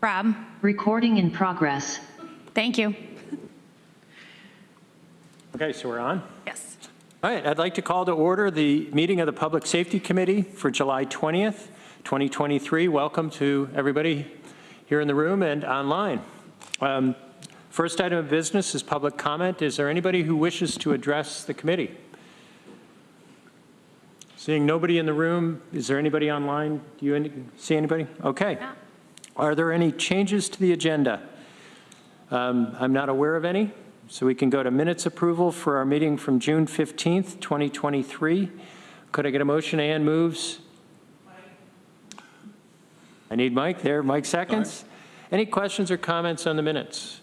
Rob. Recording in progress. Thank you. Okay, so we're on. Yes. All right, I'd like to call to order the meeting of the Public Safety Committee for July 20th, 2023. Welcome to everybody here in the room and online. First item of business is public comment. Is there anybody who wishes to address the committee? Seeing nobody in the room, is there anybody online? Do you see anybody? Okay. Yeah. Are there any changes to the agenda? I'm not aware of any, so we can go to minutes approval for our meeting from June 15th, 2023. Could I get a motion? Ann moves. Mike. I need Mike there. Mike seconds. Any questions or comments on the minutes?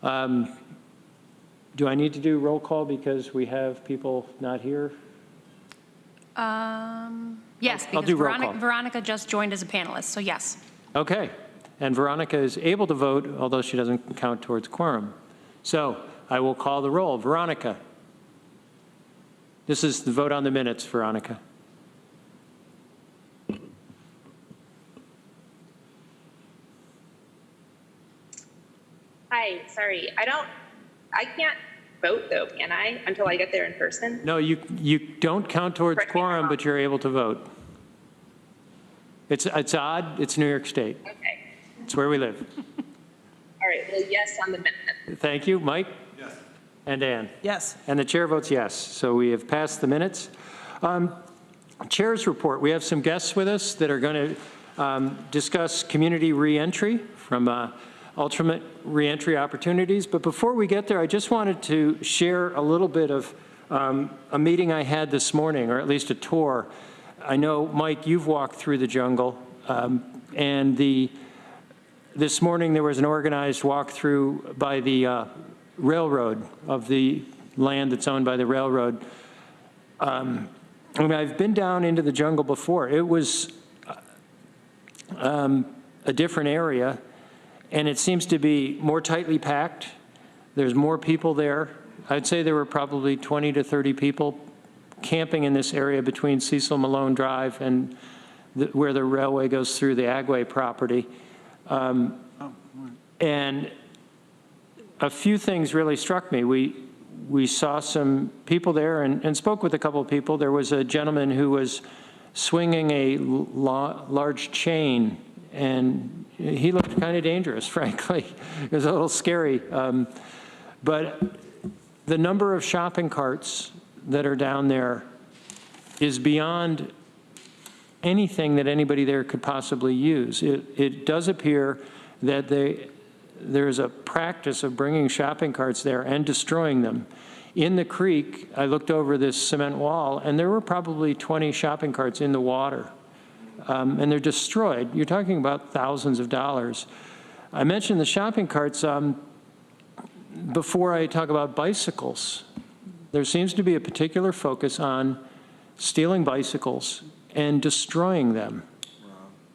Do I need to do roll call because we have people not here? Yes, I'll because do roll call. Veronica just joined as a panelist, so yes. Okay, and Veronica is able to vote, although she doesn't count towards quorum. So I will call the roll. Veronica. This is the vote on the minutes, Veronica. Hi, sorry, I can't vote though, can I, until I get there in person? No, you don't count towards quorum, but you're able to vote. It's odd, it's New York State. Okay. It's where we live. All right, well, yes on the minute. Thank you. Mike? Yes. And Ann? Yes. And the chair votes yes. So we have passed the minutes. Chair's report. We have some guests with us that are going to discuss community reentry from ultimate reentry opportunities. But before we get there, I just wanted to share a little bit of a meeting I had this morning, or at least a tour. I know, Mike, you've walked through the jungle, and this morning there was an organized walkthrough by the railroad, of the land that's owned by the railroad. I mean, I've been down into the jungle before. It was a different area, and it seems to be more tightly packed. There's more people there. I'd say there were probably 20 to 30 people camping in this area between Cecil Malone Drive and where the railway goes through the Agway property. And a few things really struck me. We saw some people there and spoke with a couple of people. There was a gentleman who was swinging a large chain, and he looked kind of dangerous, frankly. It was a little scary. But the number of shopping carts that are down there is beyond anything that anybody there could possibly use. It does appear that there's a practice of bringing shopping carts there and destroying them. In the creek, I looked over this cement wall, and there were probably 20 shopping carts in the water, and they're destroyed. You're talking about thousands of dollars. I mentioned the shopping carts before I talk about bicycles. There seems to be a particular focus on stealing bicycles and destroying them. Wow.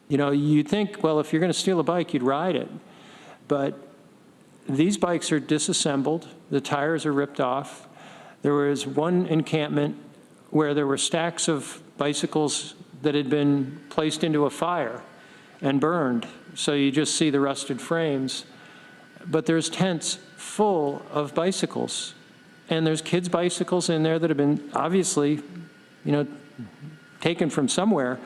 You know, you'd think, well, if you're going to steal a bike, you'd ride it. But these bikes are disassembled. The tires are ripped off. There was one encampment where there were stacks of bicycles that had been placed into a fire and burned. So you just see the rusted frames. But there's tents full of bicycles. And there's kids' bicycles in there that have been obviously, you know, taken from somewhere,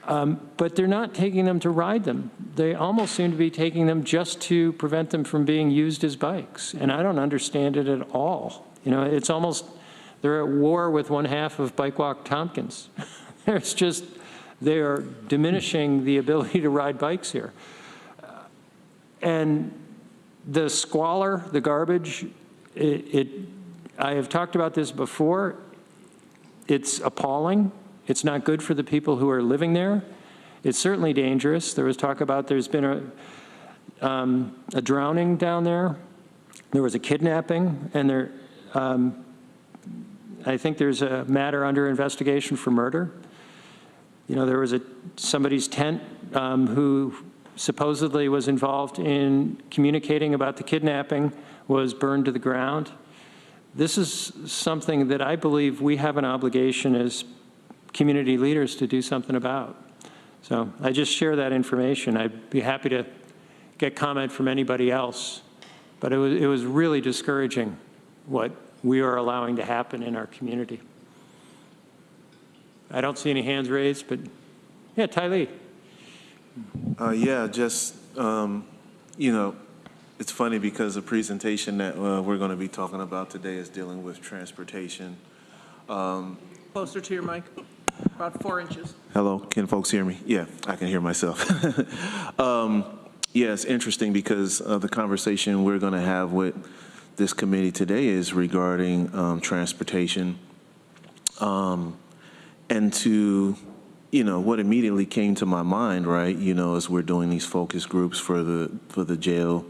but they're not taking them to ride them. They almost seem to be taking them just to prevent them from being used as bikes. And I don't understand it at all. You know, it's almost, they're at war with one half of Bike Walk Tompkins. There's just, they are diminishing the ability to ride bikes here. And the squalor, the garbage, I have talked about this before. It's appalling. It's not good for the people who are living there. It's certainly dangerous. There was talk about there's been a drowning down there. There was a kidnapping, and I think there's a matter under investigation for murder. You know, there was somebody's tent who supposedly was involved in communicating about the kidnapping was burned to the ground. This is something that I believe we have an obligation as community leaders to do something about. So I just share that information. I'd be happy to get comment from anybody else. But it was really discouraging what we are allowing to happen in our community. I don't see any hands raised, but yeah, Ty Lee. Yeah, just, you know, it's funny because the presentation that we're going to be talking about today is dealing with transportation. Closer to your mic, about 4 inches. Hello, can folks hear me? Yeah, I can hear myself. Yeah, it's interesting because the conversation we're going to have with this committee today is regarding transportation. And to, you know, what immediately came to my mind, right, you know, as we're doing these focus groups for the jail,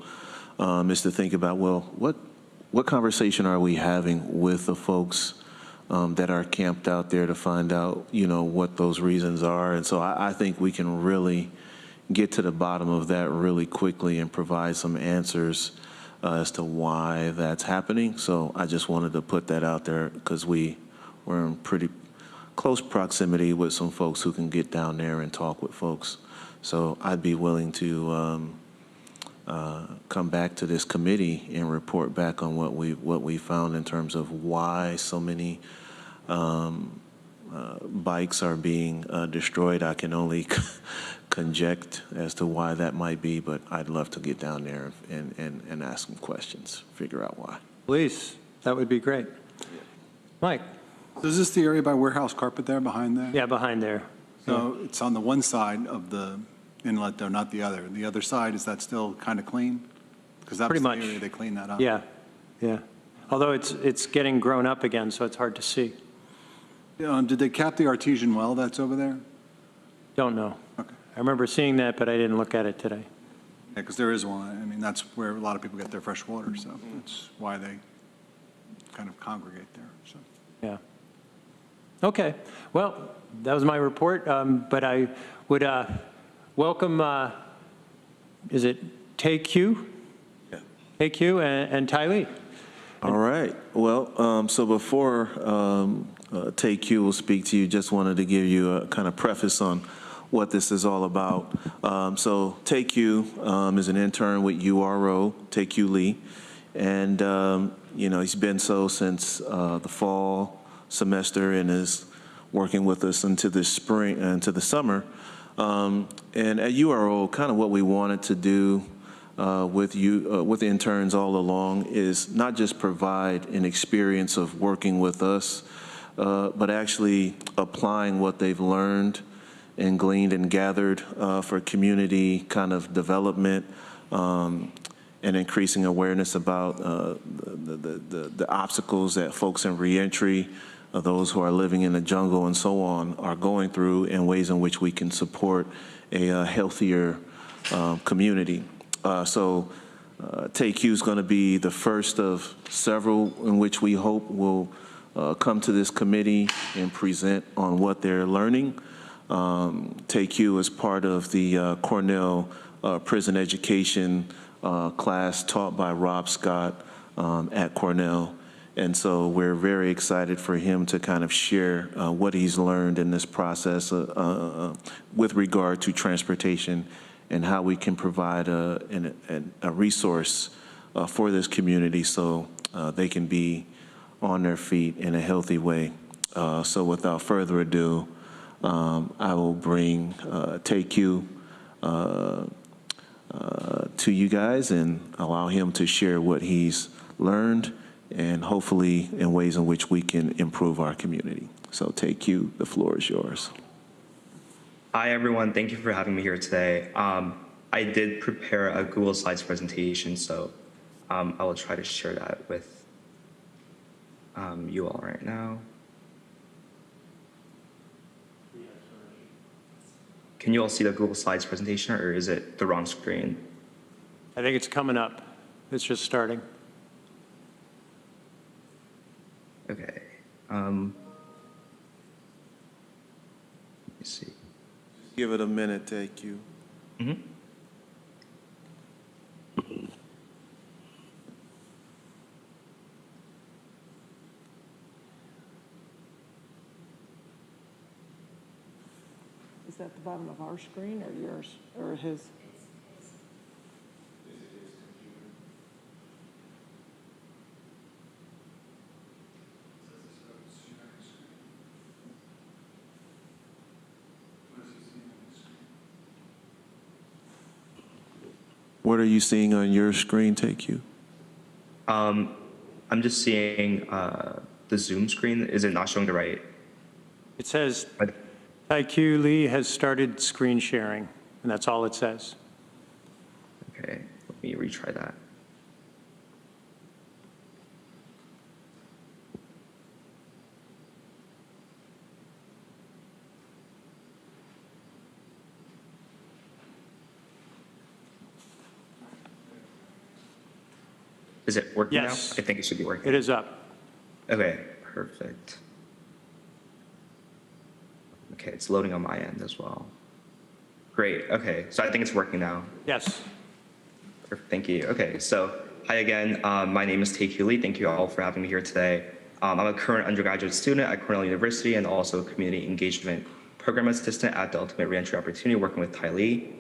is to think about, well, what conversation are we having with the folks that are camped out there to find out, you know, what those reasons are. And so I think we can really get to the bottom of that really quickly and provide some answers as to why that's happening. So I just wanted to put that out there because we're in pretty close proximity with some folks who can get down there and talk with folks. So I'd be willing to come back to this committee and report back on what we found in terms of why so many bikes are being destroyed. I can only conject as to why that might be, but I'd love to get down there and ask some questions, figure out why. Please, that would be great. Mike? So is this the area by warehouse carpet there, behind there? Yeah, behind there. So it's on the one side of the inlet, though, not the other. And the other side, is that still kind of clean? Because that's Pretty the much. area they clean that up. Yeah, yeah. Although it's getting grown up again, so it's hard to see. Did they cap the artesian well that's over there? Don't know. Okay. I remember seeing that, but I didn't look at it today. Yeah, because there is one. I mean, that's where a lot of people get their fresh water, so that's why they kind of congregate there, so. Yeah. Okay. Well, that was my report, but I would welcome, is it TQ? Yeah. TQ and Ty Lee. All right. Well, so before TQ will speak to you, just wanted to give you a kind of preface on what this is all about. So TQ is an intern with URO, TQ Lee, and you know, he's been so since the fall semester and is working with us into the spring, into the summer. And at URO, kind of what we wanted to do with interns all along is not just provide an experience of working with us, but actually applying what they've learned and gleaned and gathered for community kind of development and increasing awareness about the obstacles that folks in reentry, those who are living in the jungle and so on, are going through, and ways in which we can support a healthier community. So TQ is going to be the first of several in which we hope will come to this committee and present on what they're learning. TQ is part of the Cornell prison education class taught by Rob Scott at Cornell. And so we're very excited for him to kind of share what he's learned in this process with regard to transportation and how we can provide a resource for this community so they can be on their feet in a healthy way. So without further ado, I will bring TQ to you guys and allow him to share what he's learned and hopefully in ways in which we can improve our community. So TQ, the floor is yours. Hi, everyone. Thank you for having me here today. I did prepare a Google Slides presentation, so I will try to share that with you all right now. Can you all see the Google Slides presentation, or is it the wrong screen? I think it's coming up. It's just starting. Okay. Let me see. Give it a minute, TQ. Mm-hmm. Is that the bottom of our screen or yours, or his? What are you seeing on your screen, Take You? I'm just seeing the Zoom screen. Is it not showing the right? It says, But- IQ Lee has started screen sharing, and that's all it says. Okay, let me retry that. Is it working Yes. now? I think it should be working. It is up. Okay, perfect. Okay, it's loading on my end as well. Great, okay, so I think it's working now. Yes. Perfect, thank you. Okay, so hi again. My name is Tae Lee. Thank you all for having me here today. I'm a current undergraduate student at Cornell University and also a community engagement program assistant at the Ultimate Reentry Opportunity working with Ty Lee.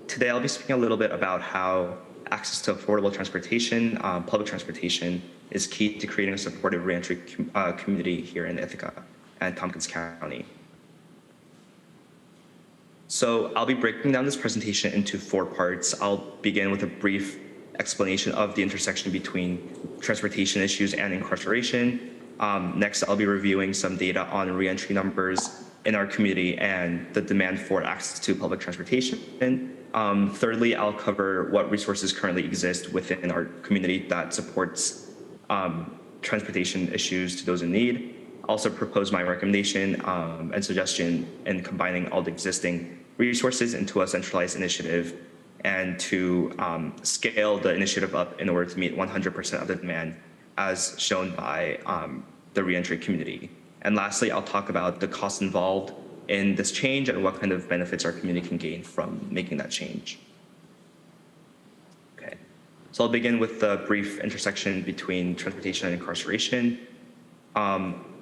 Today, I'll be speaking a little bit about how access to affordable transportation, public transportation, is key to creating a supportive reentry community here in Ithaca and Tompkins County. So I'll be breaking down this presentation into 4 parts. I'll begin with a brief explanation of the intersection between transportation issues and incarceration. Next, I'll be reviewing some data on reentry numbers in our community and the demand for access to public transportation. Thirdly, I'll cover what resources currently exist within our community that supports transportation issues to those in need. Also propose my recommendation and suggestion in combining all the existing resources into a centralized initiative and to scale the initiative up in order to meet 100% of the demand as shown by the reentry community. And lastly, I'll talk about the costs involved in this change and what kind of benefits our community can gain from making that change. Okay, so I'll begin with the brief intersection between transportation and incarceration.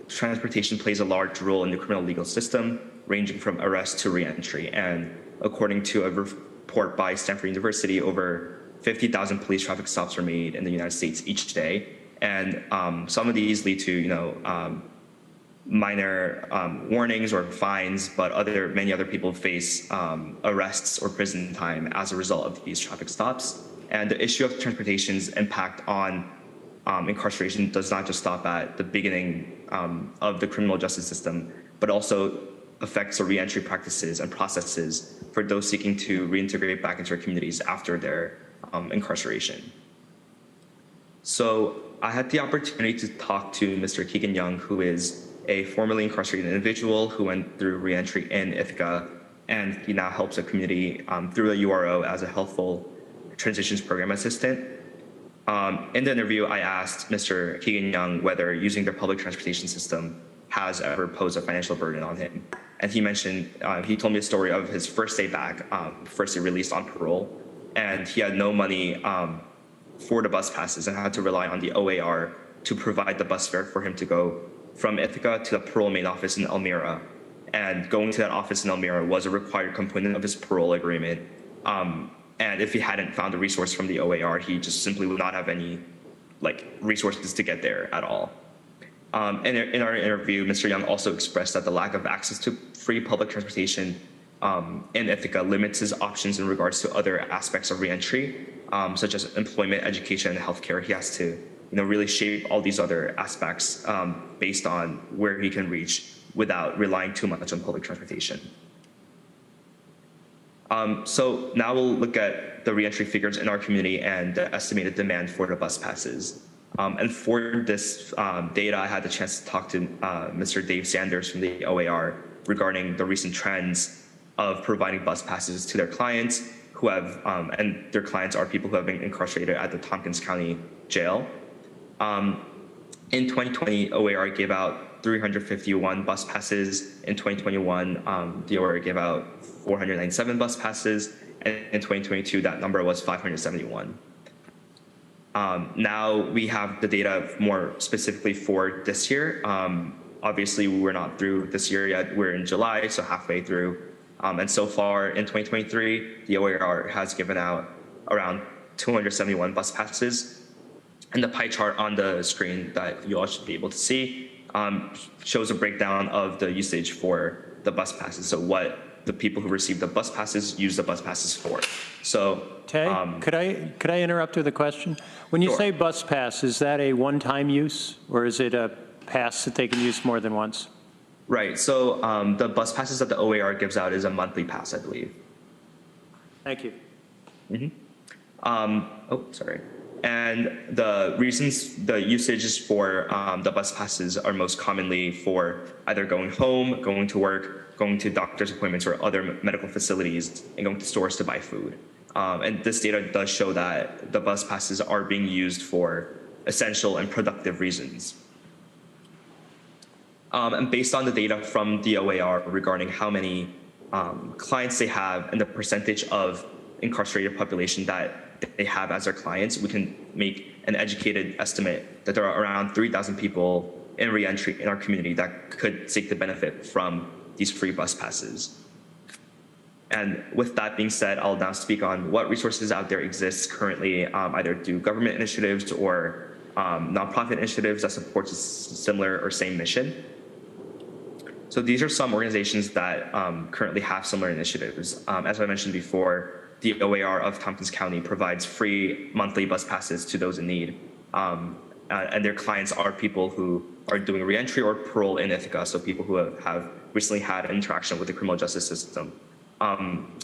Transportation plays a large role in the criminal legal system, ranging from arrest to reentry. And according to a report by Stanford University, over 50,000 police traffic stops are made in the United States each day. And some of these lead to, minor warnings or fines, but many other people face arrests or prison time as a result of these traffic stops. And the issue of transportation's impact on incarceration does not just stop at the beginning of the criminal justice system, but also affects the reentry practices and processes for those seeking to reintegrate back into our communities after their incarceration. So I had the opportunity to talk to Mr. Keegan Young, who is a formerly incarcerated individual who went through reentry in Ithaca, and he now helps the community through the URO as a healthful transitions program assistant. In the interview, I asked Mr. Keegan Young whether using the public transportation system has ever posed a financial burden on him. And he mentioned, he told me a story of his first day back, first day released on parole, and he had no money for the bus passes and had to rely on the OAR to provide the bus fare for him to go from Ithaca to the parole main office in Elmira. And going to that office in Elmira was a required component of his parole agreement. And if he hadn't found a resource from the OAR, he just simply would not have any resources to get there at all. In our interview, Mr. Young also expressed that the lack of access to free public transportation in Ithaca limits his options in regards to other aspects of reentry, such as employment, education, and healthcare. He has to really shape all these other aspects based on where he can reach without relying too much on public transportation. So now we'll look at the reentry figures in our community and the estimated demand for the bus passes. And for this data, I had the chance to talk to Mr. Dave Sanders from the OAR regarding the recent trends of providing bus passes to their clients who have, and their clients are people who have been incarcerated at the Tompkins County Jail. In 2020, OAR gave out 351 bus passes. In 2021, the OAR gave out 497 bus passes. And in 2022, that number was 571. Now we have the data more specifically for this year. Obviously, we're not through this year yet. We're in July, so halfway through. And so far in 2023, the OAR has given out around 271 bus passes. And the pie chart on the screen that you all should be able to see shows a breakdown of the usage for the bus passes. So what the people who receive the bus passes use the bus passes for. So, Tay, could I interrupt with a question? When you Sure. say bus pass, is that a one-time use, or is it a pass that they can use more than once? right. So the bus passes that the OAR gives out is a monthly pass, I believe. Thank you. Sorry. And the reasons, the usages for the bus passes are most commonly for either going home, going to work, going to doctor's appointments or other medical facilities, and going to stores to buy food. And this data does show that the bus passes are being used for essential and productive reasons. And based on the data from the OAR regarding how many clients they have and the percentage of incarcerated population that they have as their clients, we can make an educated estimate that there are around 3,000 people in reentry in our community that could seek the benefit from these free bus passes. And with that being said, I'll now speak on what resources out there exist currently, either through government initiatives or nonprofit initiatives that support a similar or same mission. So these are some organizations that currently have similar initiatives. As I mentioned before, the OAR of Tompkins County provides free monthly bus passes to those in need. And their clients are people who are doing reentry or parole in Ithaca, so people who have recently had an interaction with the criminal justice system.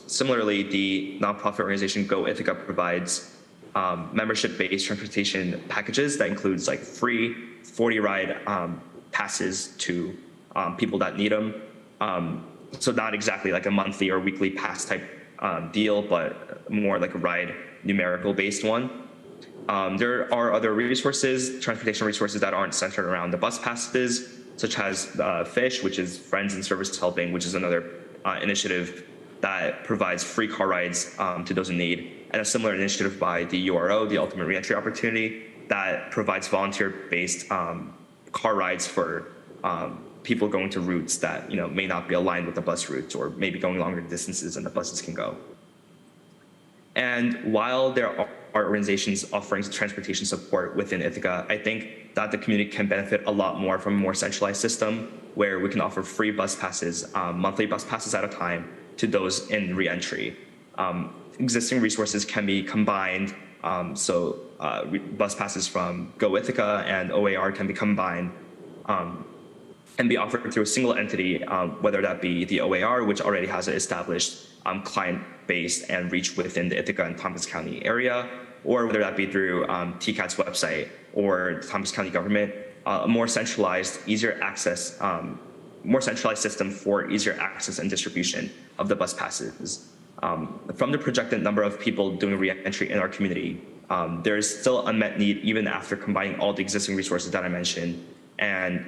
Similarly, the nonprofit organization Go Ithaca provides membership-based transportation packages that includes like free 40-ride passes to people that need them. So not exactly like a monthly or weekly pass type deal, but more like a ride numerical based one. There are other resources, transportation resources that aren't centered around the bus passes, such as FISH, which is Friends in Service Helping, which is another initiative that provides free car rides to those in need, and a similar initiative by the URO, the Ultimate Reentry Opportunity, that provides volunteer-based car rides for people going to routes that may not be aligned with the bus routes or maybe going longer distances than the buses can go. And while there are organizations offering transportation support within Ithaca, I think that the community can benefit a lot more from a more centralized system where we can offer free bus passes, monthly bus passes at a time, to those in reentry. Existing resources can be combined, so bus passes from Go Ithaca and OAR can be combined and be offered through a single entity, whether that be the OAR, which already has an established client base and reach within the Ithaca and Tompkins County area, or whether that be through TCAT's website or the Tompkins County government, a more centralized, easier access, more centralized system for easier access and distribution of the bus passes. From the projected number of people doing reentry in our community, there is still unmet need even after combining all the existing resources that I mentioned. And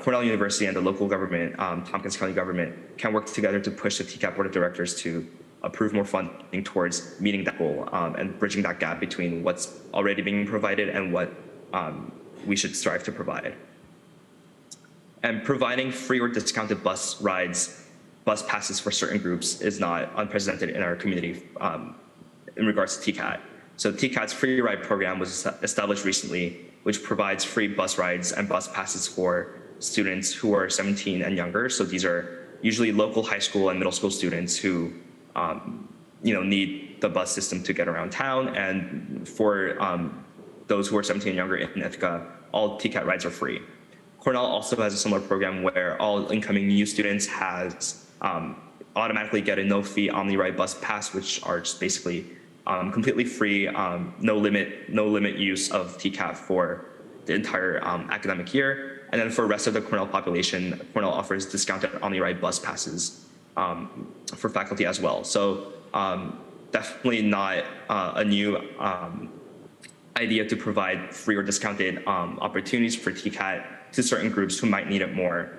Cornell University and the local government, Tompkins County government, can work together to push the TCAP Board of Directors to approve more funding towards meeting that goal and bridging that gap between what's already being provided and what we should strive to provide. And providing free or discounted bus rides, bus passes for certain groups is not unprecedented in our community in regards to TCAT. So TCAT's free ride program was established recently, which provides free bus rides and bus passes for students who are 17 and younger. So these are usually local high school and middle school students who need the bus system to get around town. And for those who are 17 and younger in Ithaca, all TCAT rides are free. Cornell also has a similar program where all incoming new students automatically get a no-fee OmniRide bus pass, which are just basically completely free, no limit use of TCAT for the entire academic year. And then for the rest of the Cornell population, Cornell offers discounted OmniRide bus passes for faculty as well. So definitely not a new idea to provide free or discounted opportunities for TCAT to certain groups who might need it more.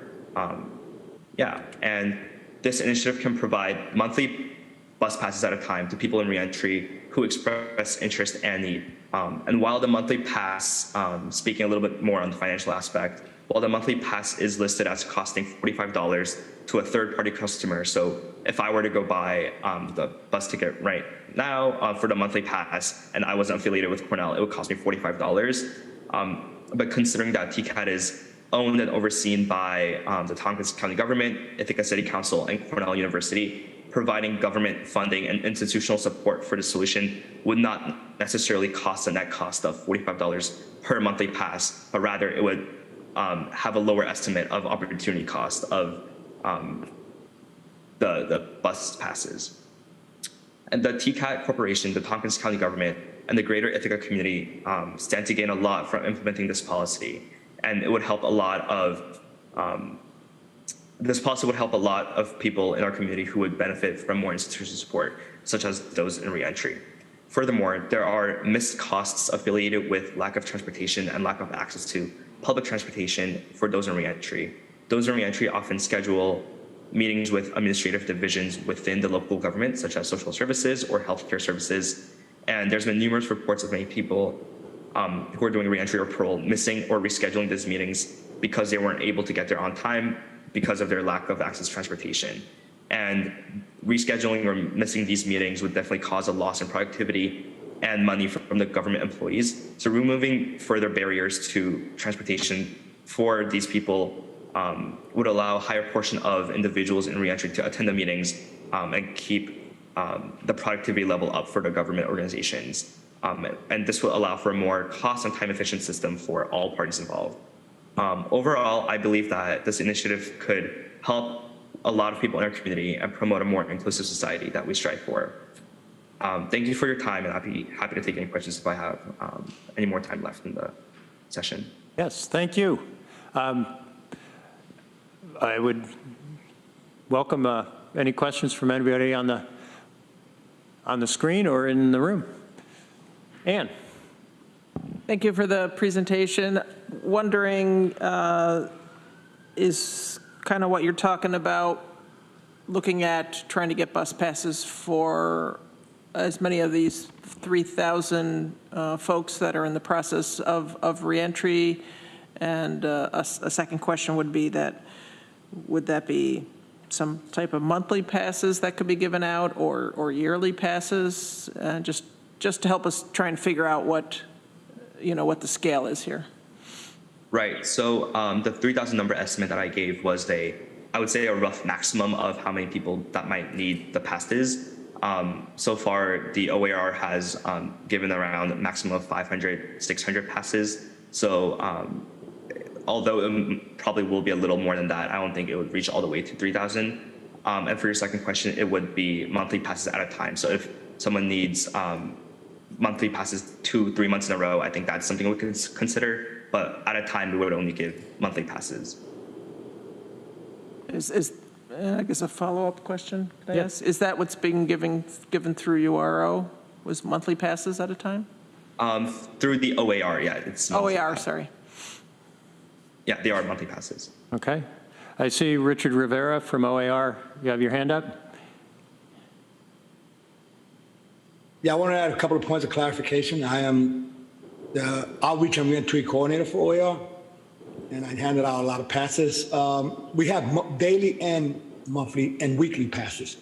And this initiative can provide monthly bus passes at a time to people in reentry who express interest and need. And while the monthly pass, speaking a little bit more on the financial aspect, while the monthly pass is listed as costing $45 to a third-party customer. So if I were to go buy the bus ticket right now for the monthly pass and I wasn't affiliated with Cornell, it would cost me $45. But considering that TCAT is owned and overseen by the Tompkins County government, Ithaca City Council, and Cornell University, providing government funding and institutional support for the solution would not necessarily cost a net cost of $45 per monthly pass, but rather it would have a lower estimate of opportunity cost of the bus passes. And the TCAT Corporation, the Tompkins County government, and the greater Ithaca community stand to gain a lot from implementing this policy. And it would help a lot of, this policy would help a lot of people in our community who would benefit from more institutional support, such as those in reentry. Furthermore, there are missed costs affiliated with lack of transportation and lack of access to public transportation for those in reentry. Those in reentry often schedule meetings with administrative divisions within the local government, such as social services or healthcare services. And there's been numerous reports of many people who are doing reentry or parole missing or rescheduling these meetings because they weren't able to get there on time because of their lack of access to transportation. And rescheduling or missing these meetings would definitely cause a loss in productivity and money from the government employees. So removing further barriers to transportation for these people would allow a higher portion of individuals in reentry to attend the meetings and keep the productivity level up for the government organizations. And this will allow for a more cost and time efficient system for all parties involved. Overall, I believe that this initiative could help a lot of people in our community and promote a more inclusive society that we strive for. Thank you for your time, and I'd be happy to take any questions if I have any more time left in the session. Yes, thank you. I would welcome any questions from anybody on the screen or in the room. Ann. Thank you for the presentation. Wondering, is kind of what you're talking about, looking at trying to get bus passes for as many of these 3,000 folks that are in the process of reentry? And a second question would be that, would that be some type of monthly passes that could be given out or yearly passes? Just to help us try and figure out what the scale is here. Right. So the 3,000 number estimate that I gave was I would say a rough maximum of how many people that might need the passes. So far, the OAR has given around a maximum of 500, 600 passes. So although it probably will be a little more than that, I don't think it would reach all the way to 3,000. And for your second question, it would be monthly passes at a time. So if someone needs monthly passes 2-3 months in a row, I think that's something we could consider. But at a time, we would only give monthly passes. Is I guess a follow-up question, could I ask? Is that what's being given through URO, was monthly passes at a time? Through the OAR, yeah. It's OAR, sorry. Yeah, they are monthly passes. Okay. I see Richard Rivera from OAR. You have your hand up? Yeah, I want to add a couple of points of clarification. I am the Outreach and Reentry Coordinator for OAR, and I handed out a lot of passes. We have daily and monthly and weekly passes,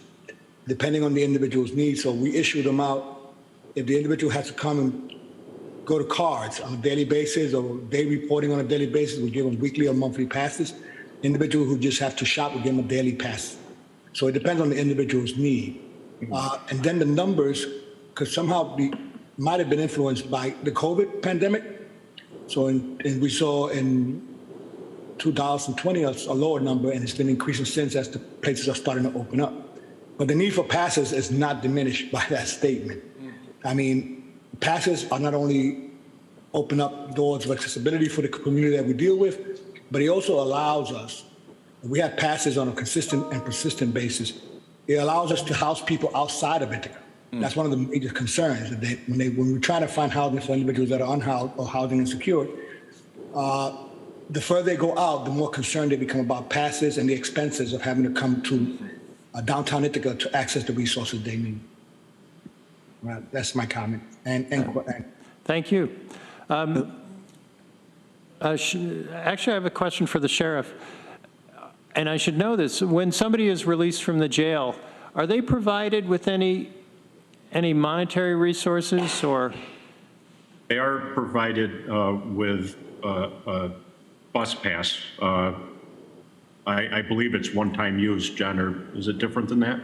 depending on the individual's needs. So we issue them out. If the individual has to come and go to cards on a daily basis or day reporting on a daily basis, we give them weekly or monthly passes. Individuals who just have to shop, we give them a daily pass. So it depends on the individual's need. And then the numbers could somehow might have been influenced by the COVID pandemic. So and we saw in 2020 a lower number, and it's been increasing since as the places are starting to open up. But the need for passes is not diminished by that statement. I mean, passes are not only open up doors of accessibility for the community that we deal with, but it also allows us, we have passes on a consistent and persistent basis. It allows us to house people outside of Ithaca. That's one of the major concerns, that when we try to find housing for individuals that are unhoused or housing insecure, the further they go out, the more concerned they become about passes and the expenses of having to come to downtown Ithaca to access the resources they need. Right, that's my comment. And Thank you. Actually, I have a question for the sheriff, and I should know this. When somebody is released from the jail, are they provided with any monetary resources, or? They are provided with a bus pass. I believe it's one-time use, John, or is it different than that?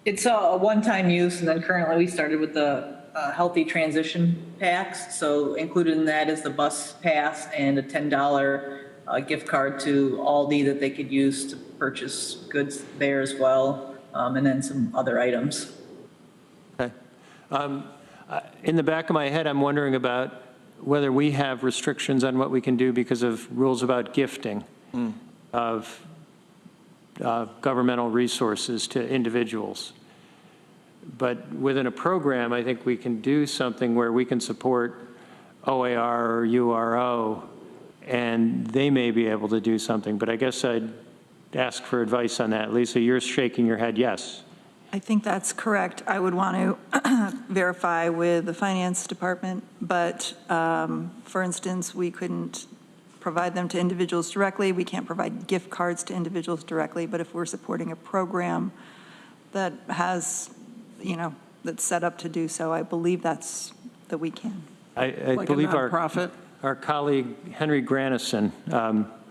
It's a one-time use, and then currently we started with the healthy transition packs. So included in that is the bus pass and a $10 gift card to Aldi that they could use to purchase goods there as well, and then some other items. Okay. In the back of my head, I'm wondering about whether we have restrictions on what we can do because of rules about gifting of governmental resources to individuals. But within a program, I think we can do something where we can support OAR or URO, and they may be able to do something. But I guess I'd ask for advice on that. Lisa, you're shaking your head yes. I think that's correct. I would want to verify with the finance department, but for instance, we couldn't provide them to individuals directly. We can't provide gift cards to individuals directly, but if we're supporting a program that has, that's set up to do so, I believe that we can. I Like believe a nonprofit? our colleague Henry Granison,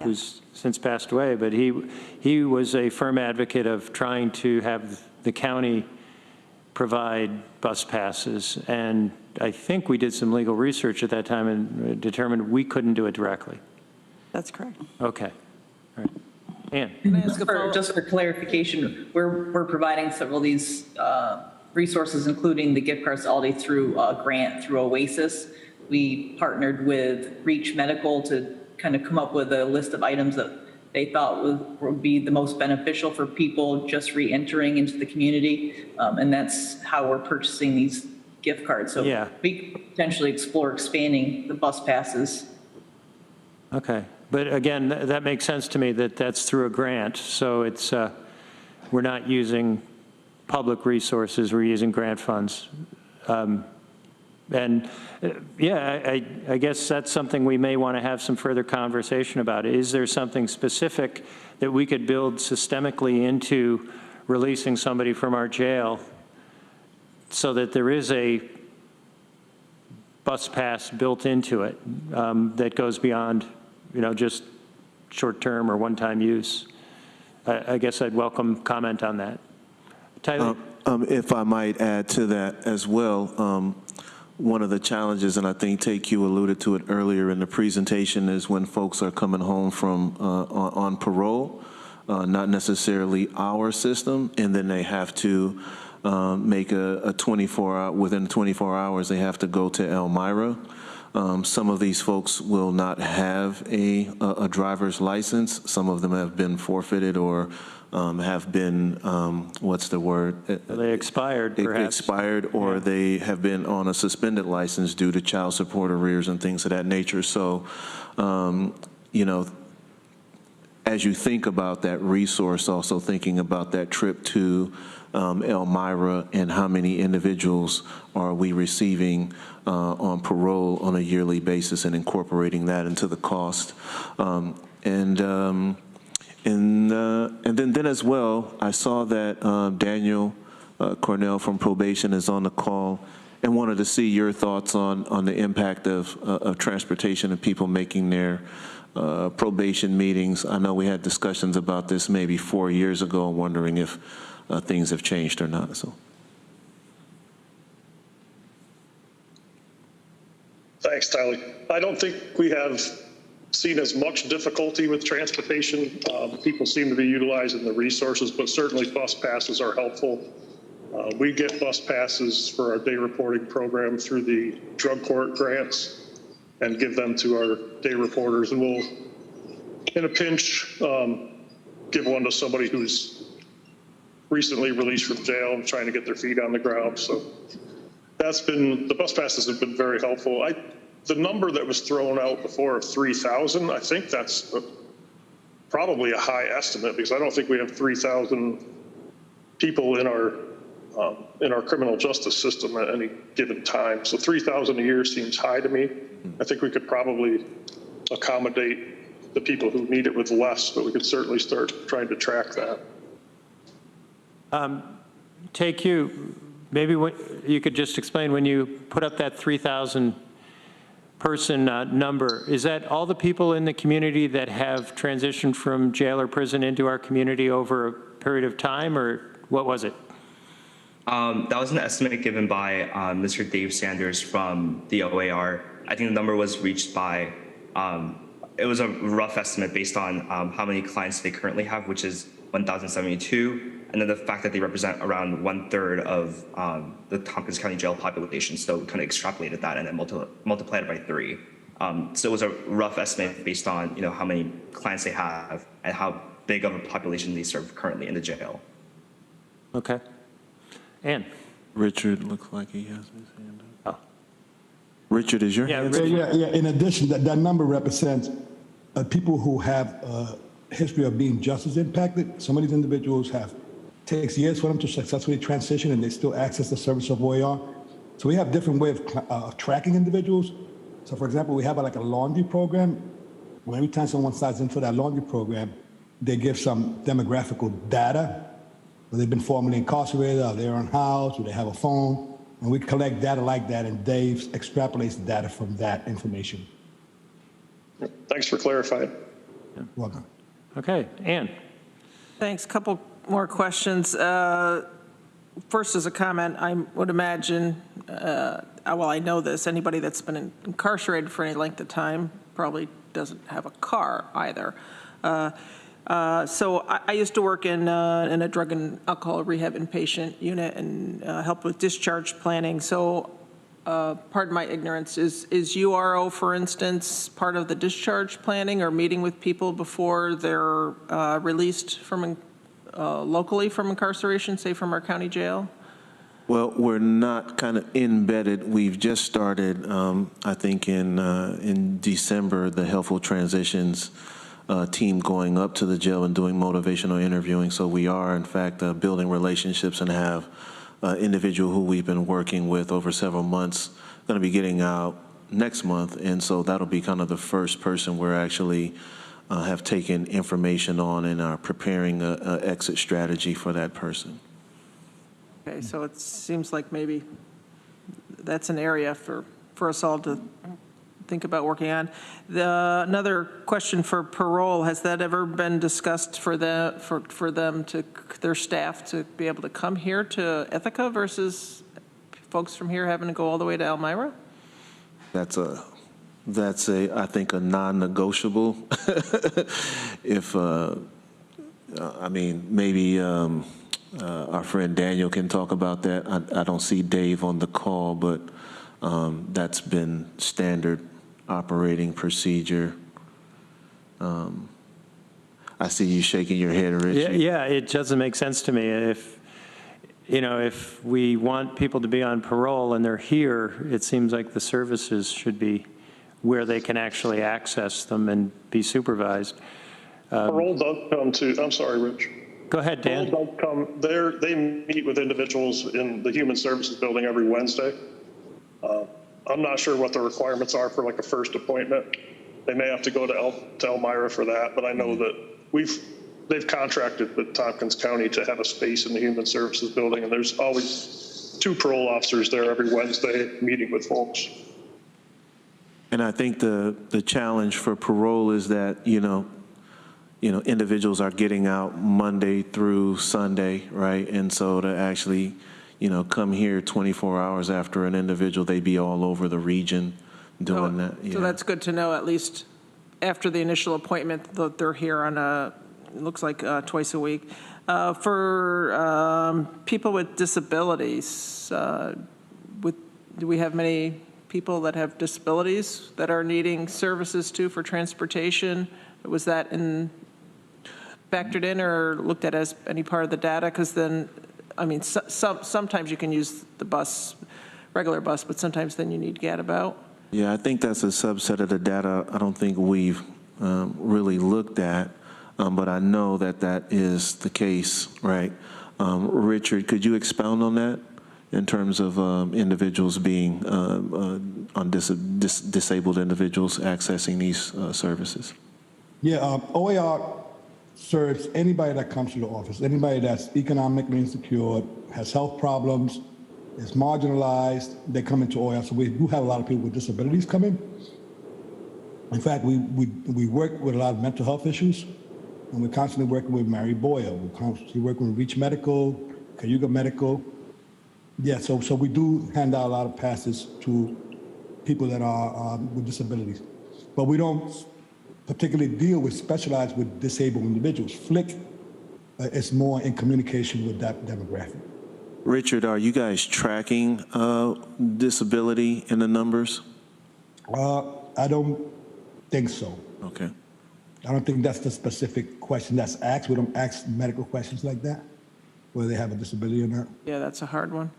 who's since passed away, but he was a firm advocate of trying to have the county provide bus passes, and I think we did some legal research at that time and determined we couldn't do it directly. That's correct. Okay. All right. Ann. Just for clarification, we're providing several of these resources, including the gift cards to Aldi through a grant through Oasis. We partnered with Reach Medical to kind of come up with a list of items that they thought would be the most beneficial for people just re-entering into the community. And that's how we're purchasing these gift cards. So we could potentially explore expanding the bus passes. Okay. But again, that makes sense to me that that's through a grant. So it's, we're not using public resources, we're using grant funds. And I guess that's something we may want to have some further conversation about. Is there something specific that we could build systemically into releasing somebody from our jail so that there is a bus pass built into it that goes beyond, just short-term or one-time use? I guess I'd welcome comment on that. Tyler? If I might add to that as well, one of the challenges, and I think TQ alluded to it earlier in the presentation, is when folks are coming home from on parole, not necessarily our system, and then they have to make a 24-hour, within 24 hours, they have to go to Elmira. Some of these folks will not have a driver's license. Some of them have been forfeited or have been, what's the word? They expired, perhaps. Expired, or they have been on a suspended license due to child support arrears and things of that nature. So, as you think about that resource, also thinking about that trip to Elmira and how many individuals are we receiving on parole on a yearly basis and incorporating that into the cost. And then as well, I saw that Daniel Cornell from Probation is on the call and wanted to see your thoughts on the impact of transportation and people making their probation meetings. I know we had discussions about this maybe 4 years ago, wondering if things have changed or not. So. Thanks, Tyler. I don't think we have seen as much difficulty with transportation. People seem to be utilizing the resources, but certainly bus passes are helpful. We get bus passes for our day reporting program through the drug court grants and give them to our day reporters. And we'll, in a pinch, give one to somebody who's recently released from jail and trying to get their feet on the ground. So the bus passes have been very helpful. The number that was thrown out before of 3,000, I think that's probably a high estimate, because I don't think we have 3,000 people in our criminal justice system at any given time. So 3,000 a year seems high to me. I think we could probably accommodate the people who need it with less, but we could certainly start trying to track that. Take you, maybe you could just explain when you put up that 3,000 person number, is that all the people in the community that have transitioned from jail or prison into our community over a period of time, or what was it? That was an estimate given by Mr. Dave Sanders from the OAR. I think the number was reached by, it was a rough estimate based on how many clients they currently have, which is 1,072, and then the fact that they represent around 1/3 of the Tompkins County jail population. So we kind of extrapolated that and then multiplied it by 3. So it was a rough estimate based on how many clients they have and how big of a population they serve currently in the jail. Okay. Ann? Richard looks like he has his hand up. Oh. Richard, is your hand up? Yeah. In addition, that number represents people who have a history of being justice impacted. Some of these individuals takes years for them to successfully transition, and they still access the service of OAR. So we have different ways of tracking individuals. So, for example, we have like a laundry program. Where every time someone signs into that laundry program, they give some demographical data. Whether they've been formerly incarcerated, or they're unhoused, or they have a phone, and we collect data like that, and Dave extrapolates the data from that information. Thanks for clarifying. Welcome. Okay, Ann? Thanks. Couple more questions. First, as a comment, I would imagine, well, I know this, anybody that's been incarcerated for any length of time probably doesn't have a car either. So I used to work in a drug and alcohol rehab inpatient unit and help with discharge planning. So pardon my ignorance, is URO, for instance, part of the discharge planning or meeting with people before they're released from locally from incarceration, say from our county jail? Well, we're not kind of embedded. We've just started, I think in December, the Helpful Transitions team going up to the jail and doing motivational interviewing. So we are, in fact, building relationships and have individual who we've been working with over several months going to be getting out next month. And so that'll be kind of the first person we're actually have taken information on and are preparing an exit strategy for that person. Okay, so it seems like maybe that's an area for us all to think about working on. Another question for parole, has that ever been discussed for them, their staff to be able to come here to Ithaca versus folks from here having to go all the way to Elmira? That's I think a non-negotiable. If I mean, maybe our friend Daniel can talk about that. I don't see Dave on the call, but that's been standard operating procedure. I see you shaking your head, Richie. Yeah, it doesn't make sense to me. If we want people to be on parole and they're here, it seems like the services should be where they can actually access them and be supervised. Parole does come to, I'm sorry, Rich. Go ahead, Dan. Parole does come there. They meet with individuals in the Human Services Building every Wednesday. I'm not sure what the requirements are for like a first appointment. They may have to go to Elmira for that, but I know that they've contracted with Tompkins County to have a space in the Human Services Building, and there's always 2 parole officers there every Wednesday meeting with folks. And I think the challenge for parole is that, individuals are getting out Monday through Sunday, right? And so to actually, come here 24 hours after an individual, they'd be all over the region doing that. Yeah. So that's good to know, at least after the initial appointment, that they're here on it looks like twice a week. For people with disabilities, do we have many people that have disabilities that are needing services too for transportation? Was that factored in or looked at as any part of the data? Because then, sometimes you can use the regular bus, but sometimes then you need gadabout. Yeah, I think that's a subset of the data I don't think we've really looked at, but I know that is the case, right? Richard, could you expound on that? in terms of individuals being, disabled individuals accessing these services? Yeah, OAR serves anybody that comes to the office, anybody that's economically insecure, has health problems, is marginalized, they come into OAR. So we do have a lot of people with disabilities come in. In fact, we work with a lot of mental health issues, and we're constantly working with Mary Boyle. We're constantly working with Reach Medical, Cayuga Medical. Yeah, so we do hand out a lot of passes to people that are with disabilities. But we don't particularly deal with, specialize with disabled individuals. FLIC is more in communication with that demographic. Richard, are you guys tracking disability in the numbers? I don't think so. Okay. I don't think that's the specific question that's asked. We don't ask medical questions like that, whether they have a disability or not. Yeah, that's a hard one.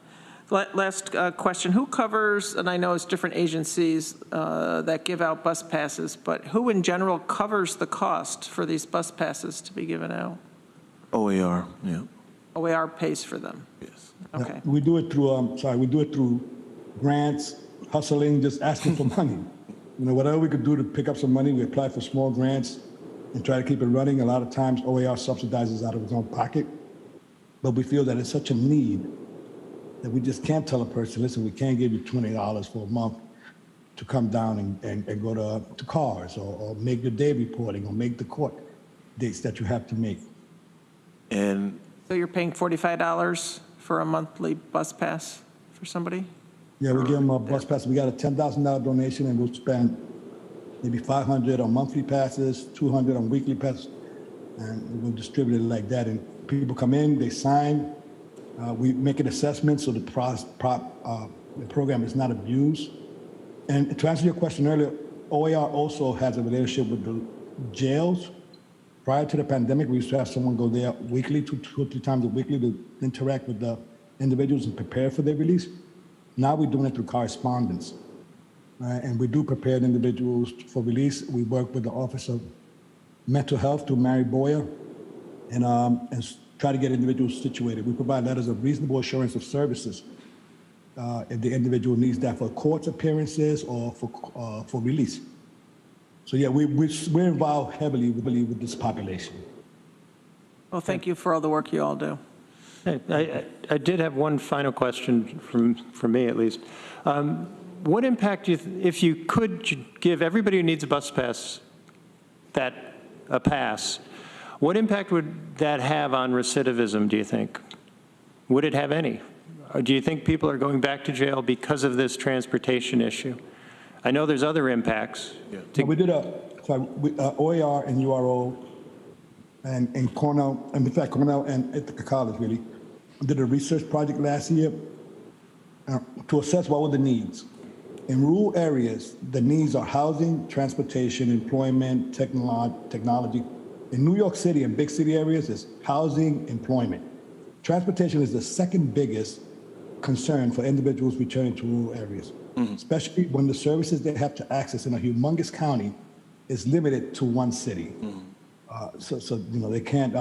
Last question, who covers, and I know it's different agencies that give out bus passes, but who in general covers the cost for these bus passes to be given out? OAR, yeah. OAR pays for them? Yes. Okay. We do it through, we do it through grants, hustling, just asking for money. You know, whatever we could do to pick up some money, we apply for small grants and try to keep it running. A lot of times OAR subsidizes out of its own pocket, but we feel that it's such a need that we just can't tell a person, listen, we can't give you $20 for a month to come down and go to cars or make your day reporting or make the court dates that you have to make. And So you're paying $45 for a monthly bus pass for somebody? Yeah, we give them a bus pass. We got a $10,000 donation, and we'll spend maybe $500 on monthly passes, $200 on weekly passes, and we'll distribute it like that. And people come in, they sign, we make an assessment so the program is not abused. And to answer your question earlier, OAR also has a relationship with the jails. Prior to the pandemic, we used to have someone go there weekly, two or three times a weekly, to interact with the individuals and prepare for their release. Now we're doing it through correspondence. And we do prepare individuals for release. We work with the Office of Mental Health through Mary Boyle and try to get individuals situated. We provide letters of reasonable assurance of services if the individual needs that for court appearances or for release. So yeah, we're involved heavily, we believe, with this population. Well, thank you for all the work you all do. I did have one final question from me, at least. What impact, if you could give everybody who needs a bus pass a pass, what impact would that have on recidivism, do you think? Would it have any? Or do you think people are going back to jail because of this transportation issue? I know there's other impacts. Yeah. We did OAR and URO and Cornell, and in fact, Cornell and Ithaca College really did a research project last year to assess what were the needs. In rural areas, the needs are housing, transportation, employment, technology. In New York City and big city areas, it's housing, employment. Transportation is the second biggest concern for individuals returning to rural areas, especially when the services they have to access in a humongous county is limited to one city. So you know, they can't,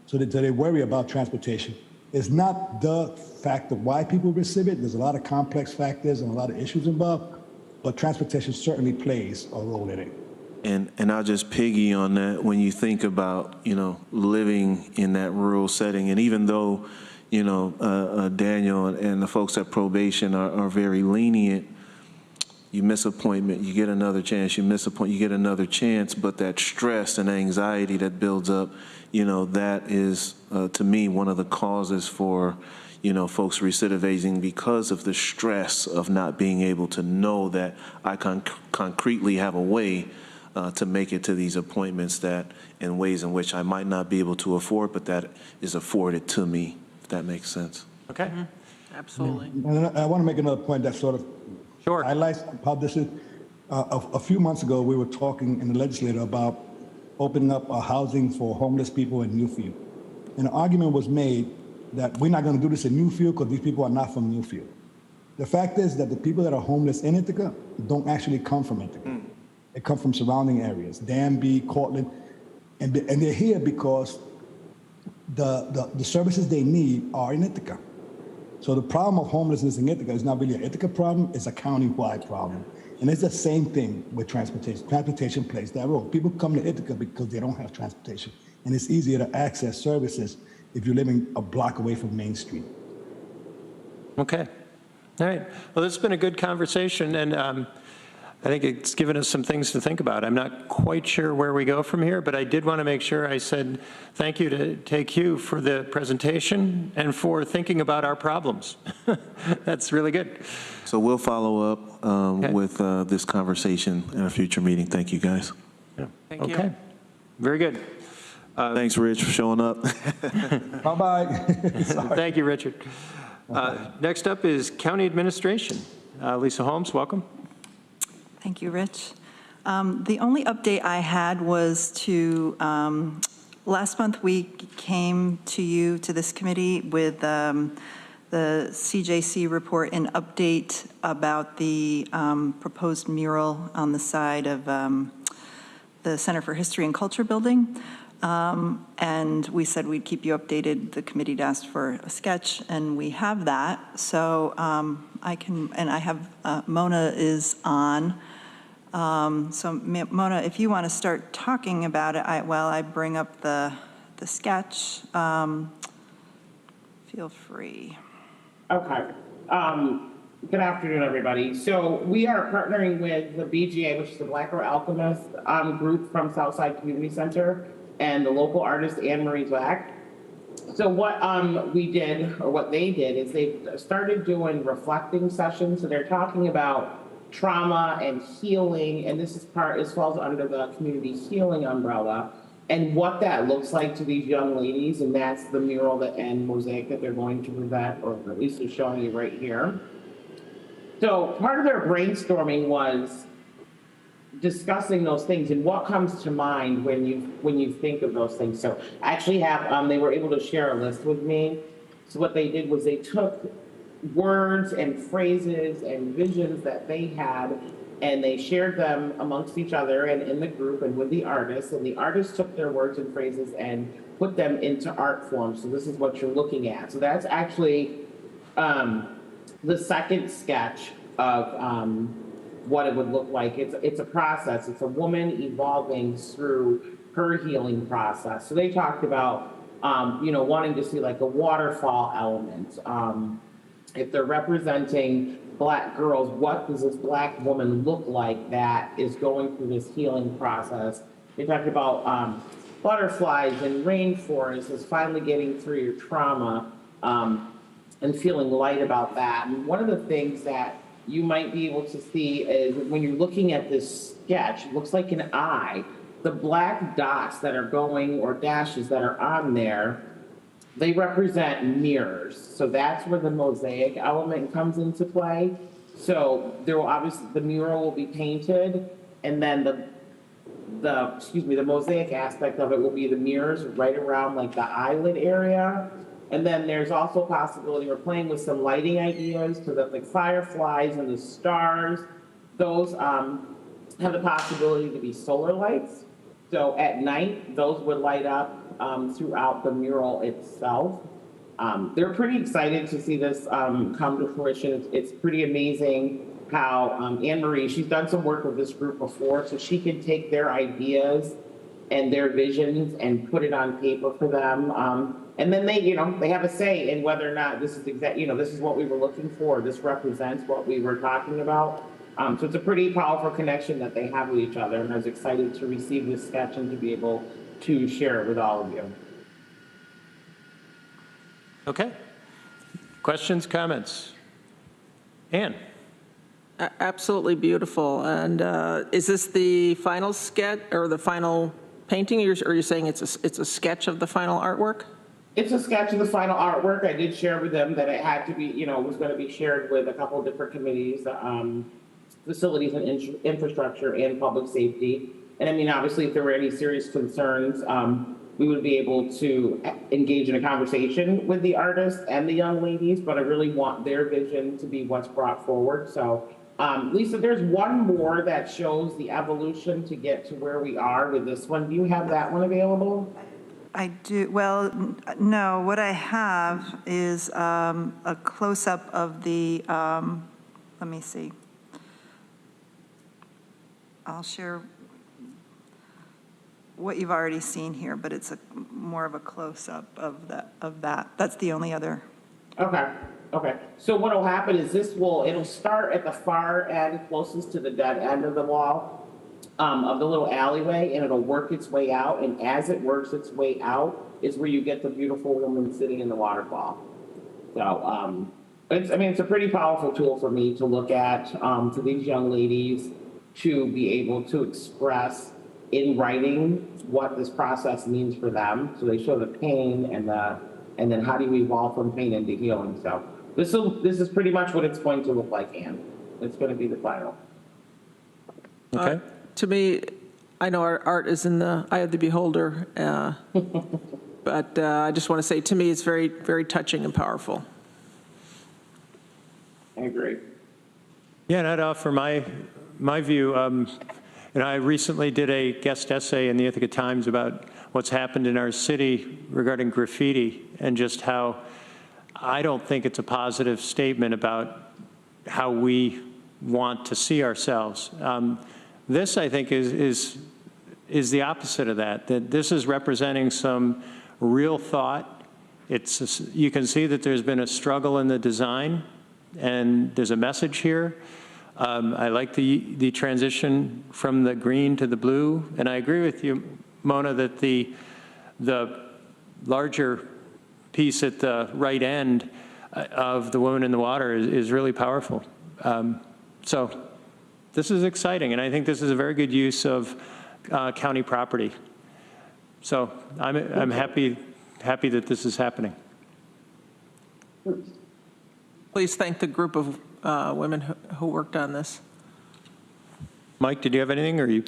so they worry about transportation. It's not the fact of why people receive it. There's a lot of complex factors and a lot of issues involved, but transportation certainly plays a role in it. And I'll just piggy on that. When you think about, you know, living in that rural setting, and even though, you know, Daniel and the folks at Probation are very lenient, you miss appointment, you get another chance, you miss a point, you get another chance, but that stress and anxiety that builds up, you know, that is, to me, one of the causes for, you know, folks recidivizing, because of the stress of not being able to know that I concretely have a way to make it to these appointments that in ways in which I might not be able to afford, but that is afforded to me, if that makes sense. Okay. Absolutely. And I want to make another point that sort of highlights how this is. A few months ago, we were talking in the legislature about opening up housing for homeless people in Newfield. And an argument was made that we're not going to do this in Newfield because these people are not from Newfield. The fact is that the people that are homeless in Ithaca don't actually come from Ithaca. They come from surrounding areas, Danby, Cortland, and they're here because the services they need are in Ithaca. So the problem of homelessness in Ithaca is not really an Ithaca problem, it's a county-wide problem. And it's the same thing with transportation. Transportation plays that role. People come to Ithaca because they don't have transportation. And it's easier to access services if you're living a block away from Main Street. Okay. All right. Well, this has been a good conversation, and I think it's given us some things to think about. I'm not quite sure where we go from here, but I did want to make sure I said thank you to TakeQ for the presentation and for thinking about our problems. That's really good. So we'll follow up with this conversation in a future meeting. Thank you, guys. Yeah. Thank you. Okay. Very good. Thanks, Rich, for showing up. Bye-bye. Thank you, Richard. Next up is County Administration. Lisa Holmes, welcome. Thank you, Rich. The only update I had was to, last month we came to this committee with the CJC report and update about the proposed mural on the side of the Center for History and Culture building. And we said we'd keep you updated. The committee asked for a sketch, and we have that. So I have, Mona is on. So Mona, if you want to start talking about it while I bring up the sketch, feel free. Okay. Good afternoon, everybody. So we are partnering with the BGA, which is the Black Girl Alchemist group from Southside Community Center, and the local artist Anne Marie Black. So what we did, or what they did, is they started doing reflecting sessions. So they're talking about trauma and healing, and this falls under the community healing umbrella, and what that looks like to these young ladies, and that's the mural and mosaic that they're going to present, or at least they're showing you right here. So part of their brainstorming was discussing those things and what comes to mind when you think of those things. So I actually have, they were able to share a list with me. So what they did was they took words and phrases and visions that they had, and they shared them amongst each other and in the group and with the artists. And the artists took their words and phrases and put them into art form. So this is what you're looking at. So that's actually the second sketch of what it would look like. It's a process. It's a woman evolving through her healing process. So they talked about, wanting to see like a waterfall element. If they're representing Black girls, what does this Black woman look like that is going through this healing process? They talked about butterflies and rainforests is finally getting through your trauma and feeling light about that. And one of the things that you might be able to see is when you're looking at this sketch, it looks like an eye. The black dots that are going, or dashes that are on there, they represent mirrors. So that's where the mosaic element comes into play. So there will obviously, the mural will be painted, and then the mosaic aspect of it will be the mirrors right around like the eyelid area. And then there's also a possibility, we're playing with some lighting ideas so that the fireflies and the stars, those have the possibility to be solar lights. So at night, those would light up throughout the mural itself. They're pretty excited to see this come to fruition. It's pretty amazing how Anne Marie, she's done some work with this group before, so she can take their ideas and their visions and put it on paper for them. And then they have a say in whether or not this is this is what we were looking for. This represents what we were talking about. So it's a pretty powerful connection that they have with each other. And I was excited to receive this sketch and to be able to share it with all of you. Okay. Questions, comments? Ann? Absolutely beautiful. And is this the final sketch or the final painting? Or are you saying it's a sketch of the final artwork? It's a sketch of the final artwork. I did share with them that it had to be, was going to be shared with a couple of different committees, facilities and infrastructure and public safety. And I mean, obviously, if there were any serious concerns, we would be able to engage in a conversation with the artists and the young ladies, but I really want their vision to be what's brought forward. So, Lisa, there's one more that shows the evolution to get to where we are with this one. Do you have that one available? I do, well, no, what I have is a close-up of the, let me see. I'll share what you've already seen here, but it's more of a close-up of that. That's the only other. Okay, okay. So what'll happen is it'll start at the far end, closest to the dead end of the wall, of the little alleyway, and it'll work its way out. And as it works its way out is where you get the beautiful woman sitting in the waterfall. So, it's a pretty powerful tool for me to look at, to these young ladies to be able to express in writing what this process means for them. So they show the pain and then how do you evolve from pain into healing. So this is pretty much what it's going to look like, Anne. It's going to be the final. Okay. To me, I know our art is in the eye of the beholder, but I just want to say, to me, it's very, very touching and powerful. I agree. Yeah, and I'd offer my view. I recently did a guest essay in the Ithaca Times about what's happened in our city regarding graffiti and just how I don't think it's a positive statement about how we want to see ourselves. This, I think, is the opposite of that this is representing some real thought. You can see that there's been a struggle in the design, and there's a message here. I like the transition from the green to the blue, and I agree with you, Mona, that the larger piece at the right end of the woman in the water is really powerful. So this is exciting, and I think this is a very good use of county property. So I'm happy that this is happening. Please thank the group of women who worked on this. Mike, did you have anything, or you?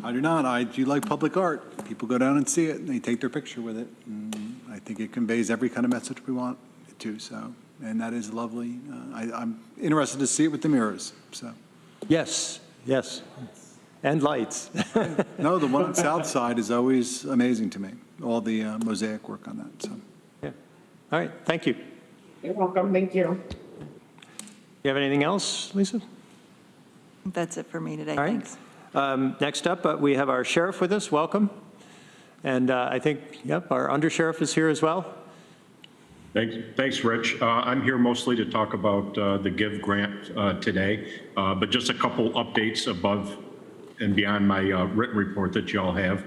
I do not. I do like public art. People go down and see it, and they take their picture with it. And I think it conveys every kind of message we want it to. So, and that is lovely. I'm interested to see it with the mirrors. So. Yes, and lights. No, the one on South Side is always amazing to me. All the mosaic work on that. So. Yeah. All right. Thank you. You're welcome. Thank you. You have anything else, Lisa? That's it for me today. All right. Thanks. Next up, we have our sheriff with us. Welcome. And I think, our undersheriff is here as well. Thanks, Rich. I'm here mostly to talk about the GIVE grant today, but just a couple updates above and beyond my written report that y'all have.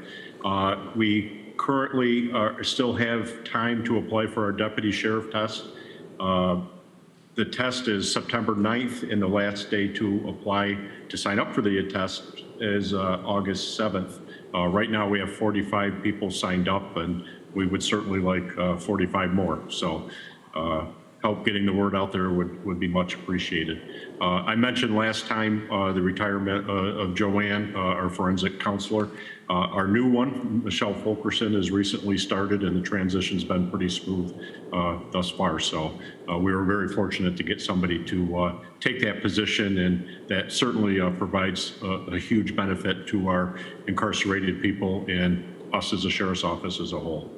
We currently still have time to apply for our deputy sheriff test. The test is September 9th, and the last day to apply to sign up for the test is August 7th. Right now, we have 45 people signed up, and we would certainly like 45 more. So help getting the word out there would be much appreciated. I mentioned last time the retirement of Joanne, our forensic counselor. Our new one, Michelle Fulkerson, has recently started, and the transition's been pretty smooth thus far. So we were very fortunate to get somebody to take that position, and that certainly provides a huge benefit to our incarcerated people and us as a sheriff's office as a whole.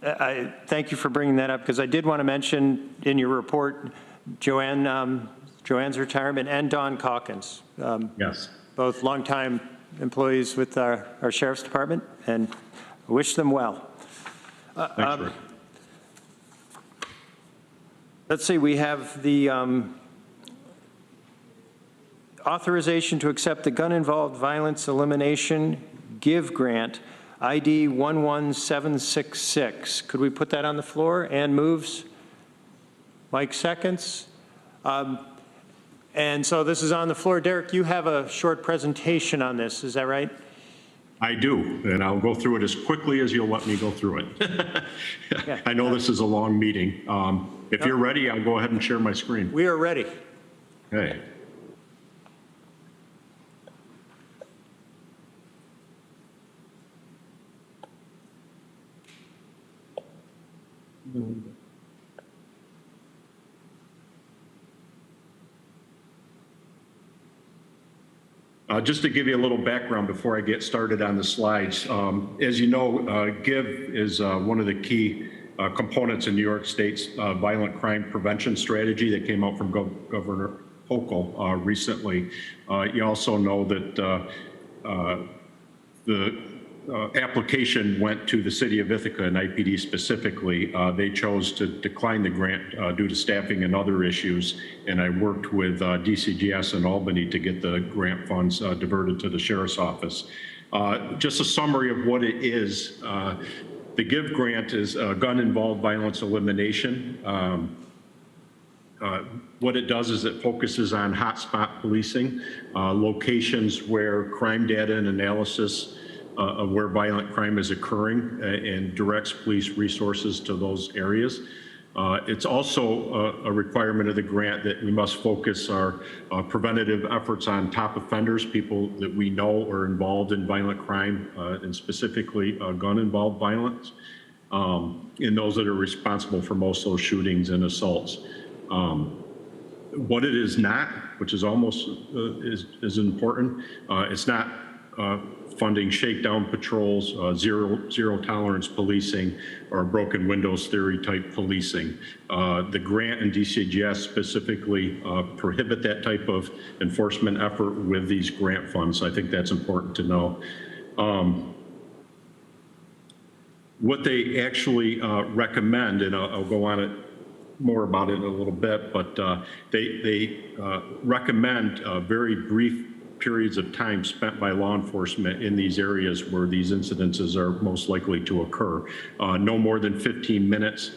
I thank you for bringing that up, because I did want to mention in your report Joanne's retirement and Don Calkins. Yes. Both longtime employees with our sheriff's department, and I wish them well. Thanks, Rick. Let's see, we have the authorization to accept the gun-involved violence elimination GIVE grant, ID 11766. Could we put that on the floor? Ann moves. Mike seconds. And so this is on the floor. Derek, you have a short presentation on this, is that right? I do, and I'll go through it as quickly as you'll let me go through it. Yeah. I know this is a long meeting. If you're ready, I'll go ahead and share my screen. We are ready. Okay. Just to give you a little background before I get started on the slides, as you know, GIVE is one of the key components in New York State's violent crime prevention strategy that came out from Governor Hochul recently. You also know that the application went to the city of Ithaca and IPD specifically. They chose to decline the grant due to staffing and other issues, and I worked with DCGS in Albany to get the grant funds diverted to the sheriff's office. Just a summary of what it is. The GIVE grant is gun-involved violence elimination. What it does is it focuses on hotspot policing, locations where crime data and analysis of where violent crime is occurring, and directs police resources to those areas. It's also a requirement of the grant that we must focus our preventative efforts on top offenders, people that we know are involved in violent crime, and specifically gun-involved violence, and those that are responsible for most of those shootings and assaults. What it is not, which is almost is important, it's not funding shakedown patrols, zero tolerance policing, or broken windows theory type policing. The grant and DCGS specifically prohibit that type of enforcement effort with these grant funds. I think that's important to know. What they actually recommend, and I'll go on it more about it in a little bit, but they recommend very brief periods of time spent by law enforcement in these areas where these incidences are most likely to occur. No more than 15 minutes,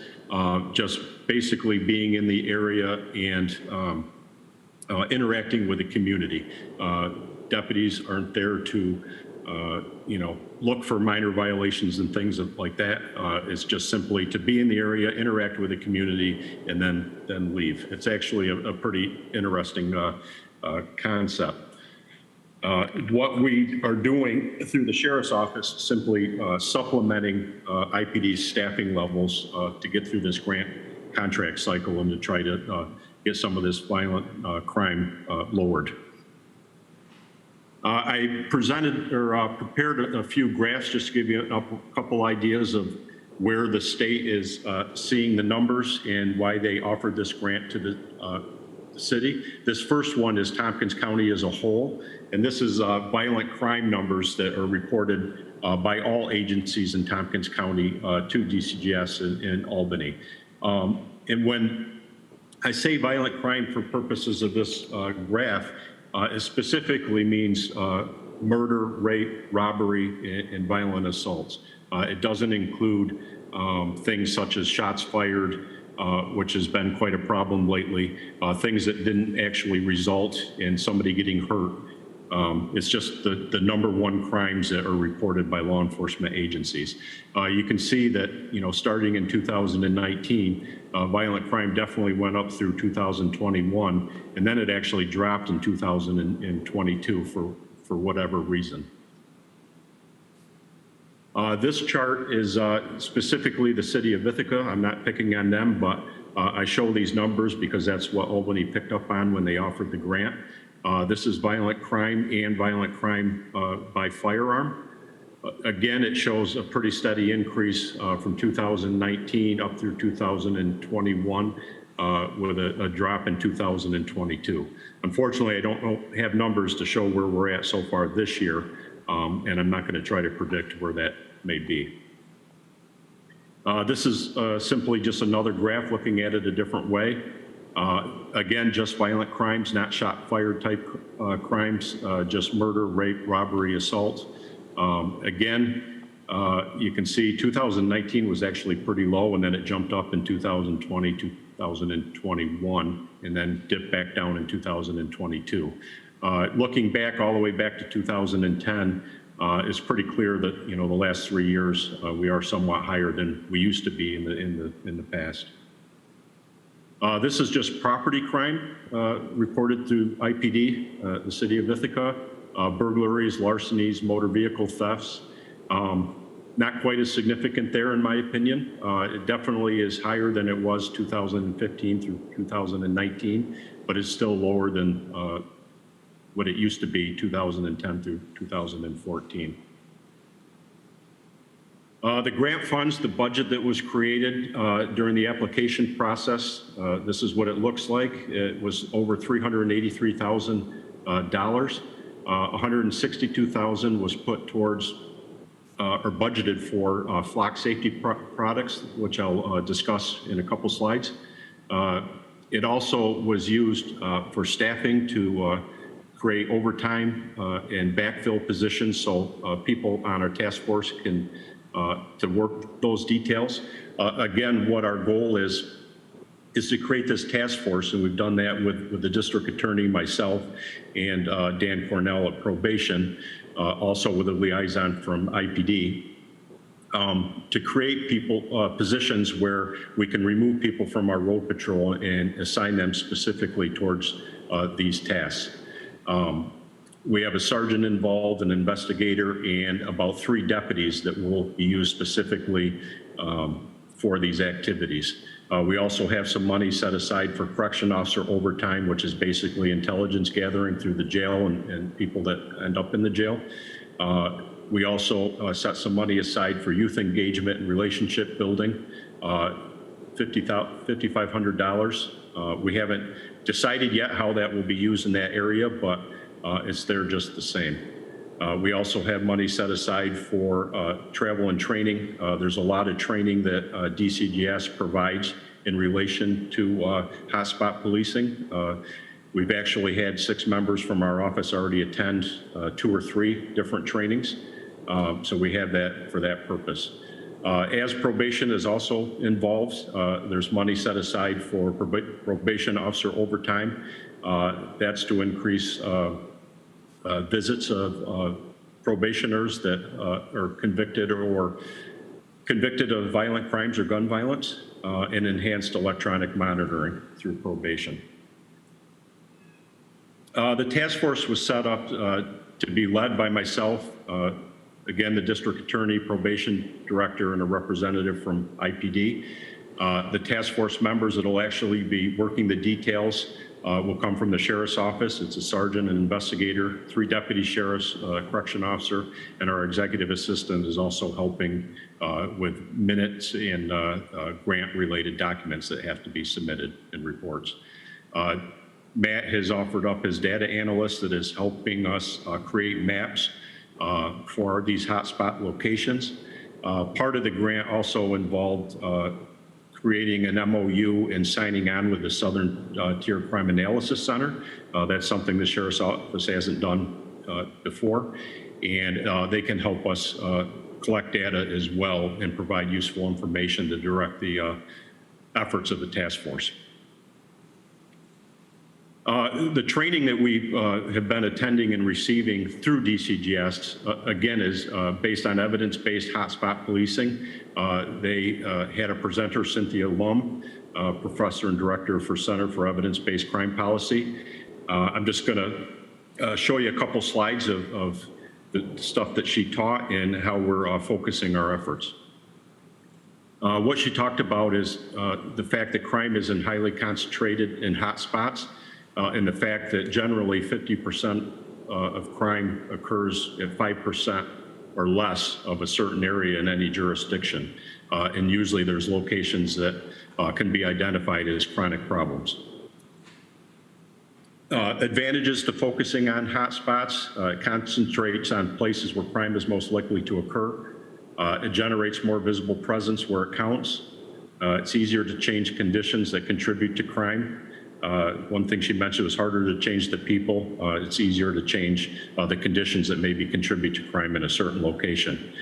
just basically being in the area and interacting with the community. Deputies aren't there to look for minor violations and things like that. It's just simply to be in the area, interact with the community, and then leave. It's actually a pretty interesting concept. What we are doing through the sheriff's office is simply supplementing IPD's staffing levels to get through this grant contract cycle and to try to get some of this violent crime lowered. I presented or prepared a few graphs just to give you a couple ideas of where the state is seeing the numbers and why they offered this grant to the city. This first one is Tompkins County as a whole, and this is violent crime numbers that are reported by all agencies in Tompkins County to DCGS in Albany. And when I say violent crime for purposes of this graph, it specifically means murder, rape, robbery, and violent assaults. It doesn't include things such as shots fired, which has been quite a problem lately, things that didn't actually result in somebody getting hurt. It's just the #1 crimes that are reported by law enforcement agencies. You can see that, starting in 2019, violent crime definitely went up through 2021, and then it actually dropped in 2022 for whatever reason. This chart is specifically the city of Ithaca. I'm not picking on them, but I show these numbers because that's what Albany picked up on when they offered the grant. This is violent crime and violent crime by firearm. Again, it shows a pretty steady increase from 2019 up through 2021 with a drop in 2022. Unfortunately, I don't have numbers to show where we're at so far this year, and I'm not going to try to predict where that may be. This is simply just another graph looking at it a different way. Again, just violent crimes, not shot fired type crimes, just murder, rape, robbery, assault. Again, you can see 2019 was actually pretty low, and then it jumped up in 2020, 2021, and then dipped back down in 2022. Looking back all the way back to 2010, it's pretty clear that the last 3 years we are somewhat higher than we used to be in the past. This is just property crime reported through IPD, the city of Ithaca, burglaries, larcenies, motor vehicle thefts. Not quite as significant there, in my opinion. It definitely is higher than it was 2015 through 2019, but it's still lower than what it used to be 2010 through 2014. The grant funds, the budget that was created during the application process, this is what it looks like. It was over $383,000. $162,000 was put towards or budgeted for flock safety products, which I'll discuss in a couple slides. It also was used for staffing to create overtime and backfill positions so people on our task force can to work those details. Again, what our goal is to create this task force, and we've done that with the district attorney, myself, and Dan Cornell at Probation, also with a liaison from IPD, to create positions where we can remove people from our road patrol and assign them specifically towards these tasks. We have a sergeant involved, an investigator, and about 3 deputies that will be used specifically for these activities. We also have some money set aside for correction officer overtime, which is basically intelligence gathering through the jail and people that end up in the jail. We also set some money aside for youth engagement and relationship building, $5,500. We haven't decided yet how that will be used in that area, but it's there just the same. We also have money set aside for travel and training. There's a lot of training that DCGS provides in relation to hotspot policing. We've actually had 6 members from our office already attend 2 or 3 different trainings. So we have that for that purpose. As probation is also involved, there's money set aside for probation officer overtime. That's to increase visits of probationers that are convicted of violent crimes or gun violence, and enhanced electronic monitoring through probation. The task force was set up to be led by myself, again, the district attorney, probation director, and a representative from IPD. The task force members that will actually be working the details will come from the sheriff's office. It's a sergeant, an investigator, 3 deputy sheriffs, a correction officer, and our executive assistant is also helping with minutes and grant-related documents that have to be submitted in reports. Matt has offered up his data analyst that is helping us create maps for these hotspot locations. Part of the grant also involved creating an MOU and signing on with the Southern Tier Crime Analysis Center. That's something the Sheriff's Office hasn't done before, and they can help us collect data as well and provide useful information to direct the efforts of the task force. The training that we have been attending and receiving through DCGS, again, is based on evidence-based hotspot policing. They had a presenter, Cynthia Lum, professor and director for Center for Evidence-Based Crime Policy. I'm just going to show you a couple slides of the stuff that she taught and how we're focusing our efforts. What she talked about is the fact that crime isn't highly concentrated in hotspots. And the fact that generally 50% of crime occurs at 5% or less of a certain area in any jurisdiction. And usually there's locations that can be identified as chronic problems. Advantages to focusing on hotspots: it concentrates on places where crime is most likely to occur. It generates more visible presence where it counts. It's easier to change conditions that contribute to crime. One thing she mentioned was harder to change the people. It's easier to change the conditions that maybe contribute to crime in a certain location.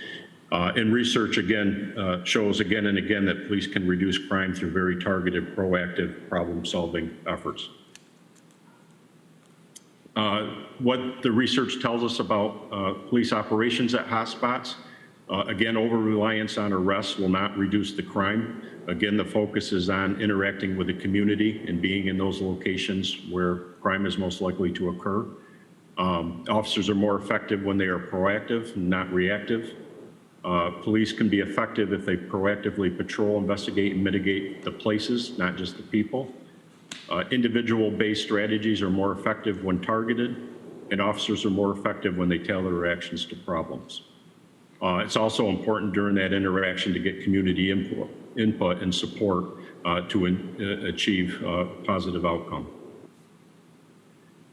And research again shows again and again that police can reduce crime through very targeted, proactive problem-solving efforts. What the research tells us about police operations at hotspots: again, over-reliance on arrests will not reduce the crime. Again, the focus is on interacting with the community and being in those locations where crime is most likely to occur. Officers are more effective when they are proactive, not reactive. Police can be effective if they proactively patrol, investigate, and mitigate the places, not just the people. Individual-based strategies are more effective when targeted. and officers are more effective when they tailor their actions to problems. It's also important during that interaction to get community input and support to achieve a positive outcome.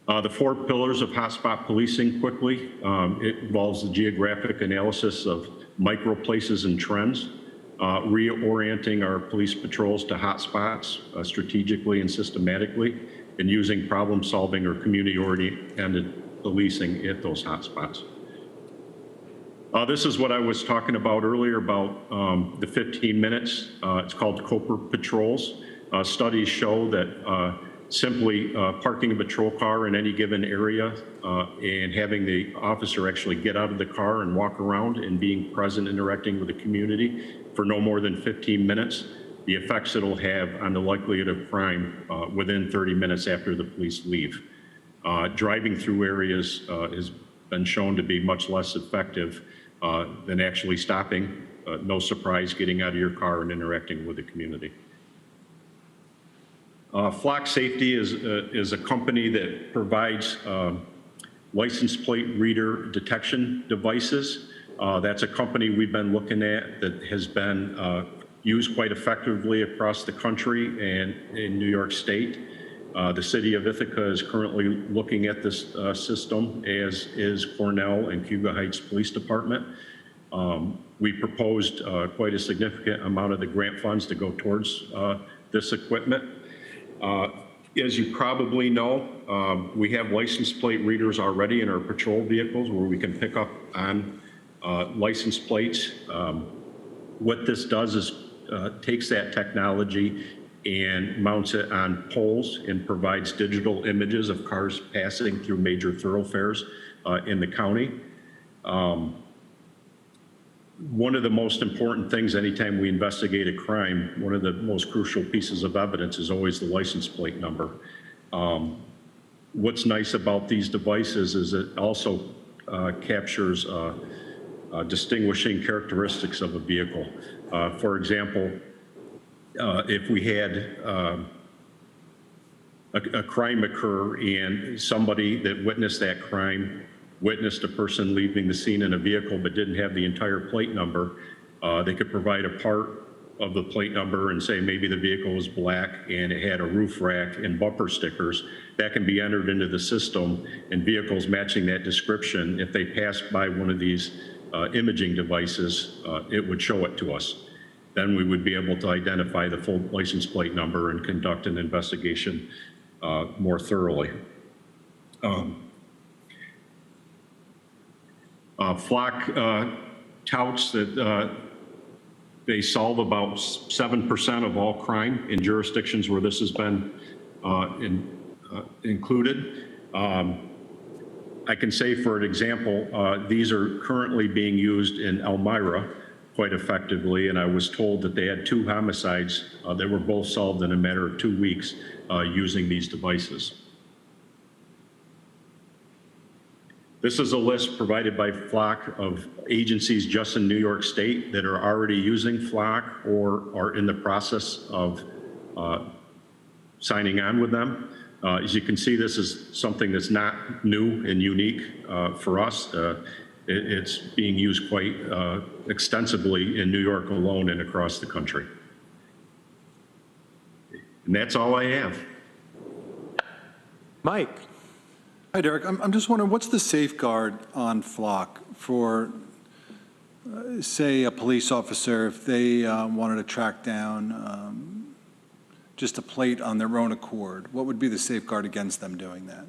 The 4 pillars of hotspot policing quickly, it involves the geographic analysis of micro places and trends, reorienting our police patrols to hotspots strategically and systematically, and using problem solving or community-oriented policing at those hotspots. This is what I was talking about earlier about the 15 minutes. It's called Cooper patrols. Studies show that simply parking a patrol car in any given area and having the officer actually get out of the car and walk around and being present, interacting with the community for no more than 15 minutes, the effects it'll have on the likelihood of crime within 30 minutes after the police leave. Driving through areas has been shown to be much less effective than actually stopping. No surprise, getting out of your car and interacting with the community. Flock Safety is a company that provides license plate reader detection devices. That's a company we've been looking at that has been used quite effectively across the country and in New York State. The city of Ithaca is currently looking at this system, as is Cornell and Cuba Heights Police Department. We proposed quite a significant amount of the grant funds to go towards this equipment. As you probably know, we have license plate readers already in our patrol vehicles where we can pick up on license plates. What this does is takes that technology and mounts it on poles and provides digital images of cars passing through major thoroughfares in the county. One of the most important things anytime we investigate a crime, one of the most crucial pieces of evidence is always the license plate number. What's nice about these devices is it also captures distinguishing characteristics of a vehicle. For example, if we had a crime occur and somebody that witnessed that crime witnessed a person leaving the scene in a vehicle but didn't have the entire plate number, they could provide a part of the plate number and say maybe the vehicle was black and it had a roof rack and bumper stickers. That can be entered into the system, and vehicles matching that description, if they pass by one of these imaging devices, it would show it to us. Then we would be able to identify the full license plate number and conduct an investigation more thoroughly. Flock touts that they solve about 7% of all crime in jurisdictions where this has been included. I can say, for an example, these are currently being used in Elmira quite effectively, and I was told that they had 2 homicides that were both solved in a matter of 2 weeks using these devices. This is a list provided by Flock of agencies just in New York State that are already using Flock or are in the process of signing on with them. As you can see, this is something that's not new and unique for us. It's being used quite extensively in New York alone and across the country. And that's all I have. Mike. Hi, Derek. I'm just wondering, what's the safeguard on Flock for, say, a police officer if they wanted to track down just a plate on their own accord? What would be the safeguard against them doing that?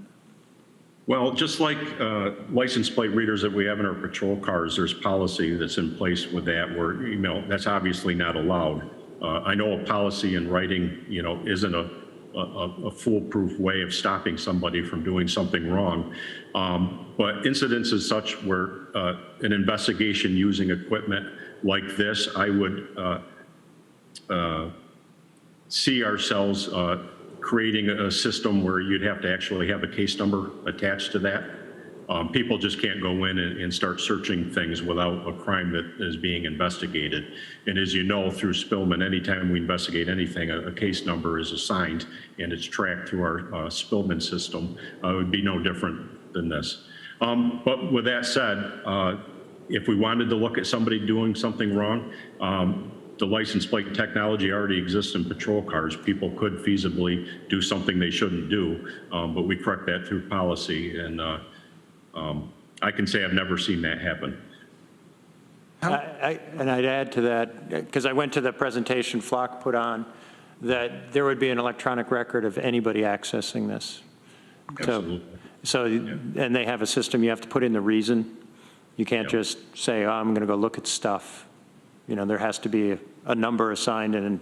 Well, just like license plate readers that we have in our patrol cars, there's policy that's in place with that where, that's obviously not allowed. I know a policy in writing, isn't a foolproof way of stopping somebody from doing something wrong. But incidents as such where an investigation using equipment like this, I would see ourselves creating a system where you'd have to actually have a case number attached to that. People just can't go in and start searching things without a crime that is being investigated. And as you know, through Spillman, anytime we investigate anything, a case number is assigned and it's tracked through our Spillman system. It would be no different than this. But with that said, if we wanted to look at somebody doing something wrong, the license plate technology already exists in patrol cars. People could feasibly do something they shouldn't do, but we correct that through policy. And I can say I've never seen that happen. And I'd add to that, because I went to the presentation Flock put on, that there would be an electronic record of anybody accessing this. Absolutely. So, and they have a system, you have to put in the reason. You can't just say, oh, I'm going to go look at stuff. You know, there has to be a number assigned, and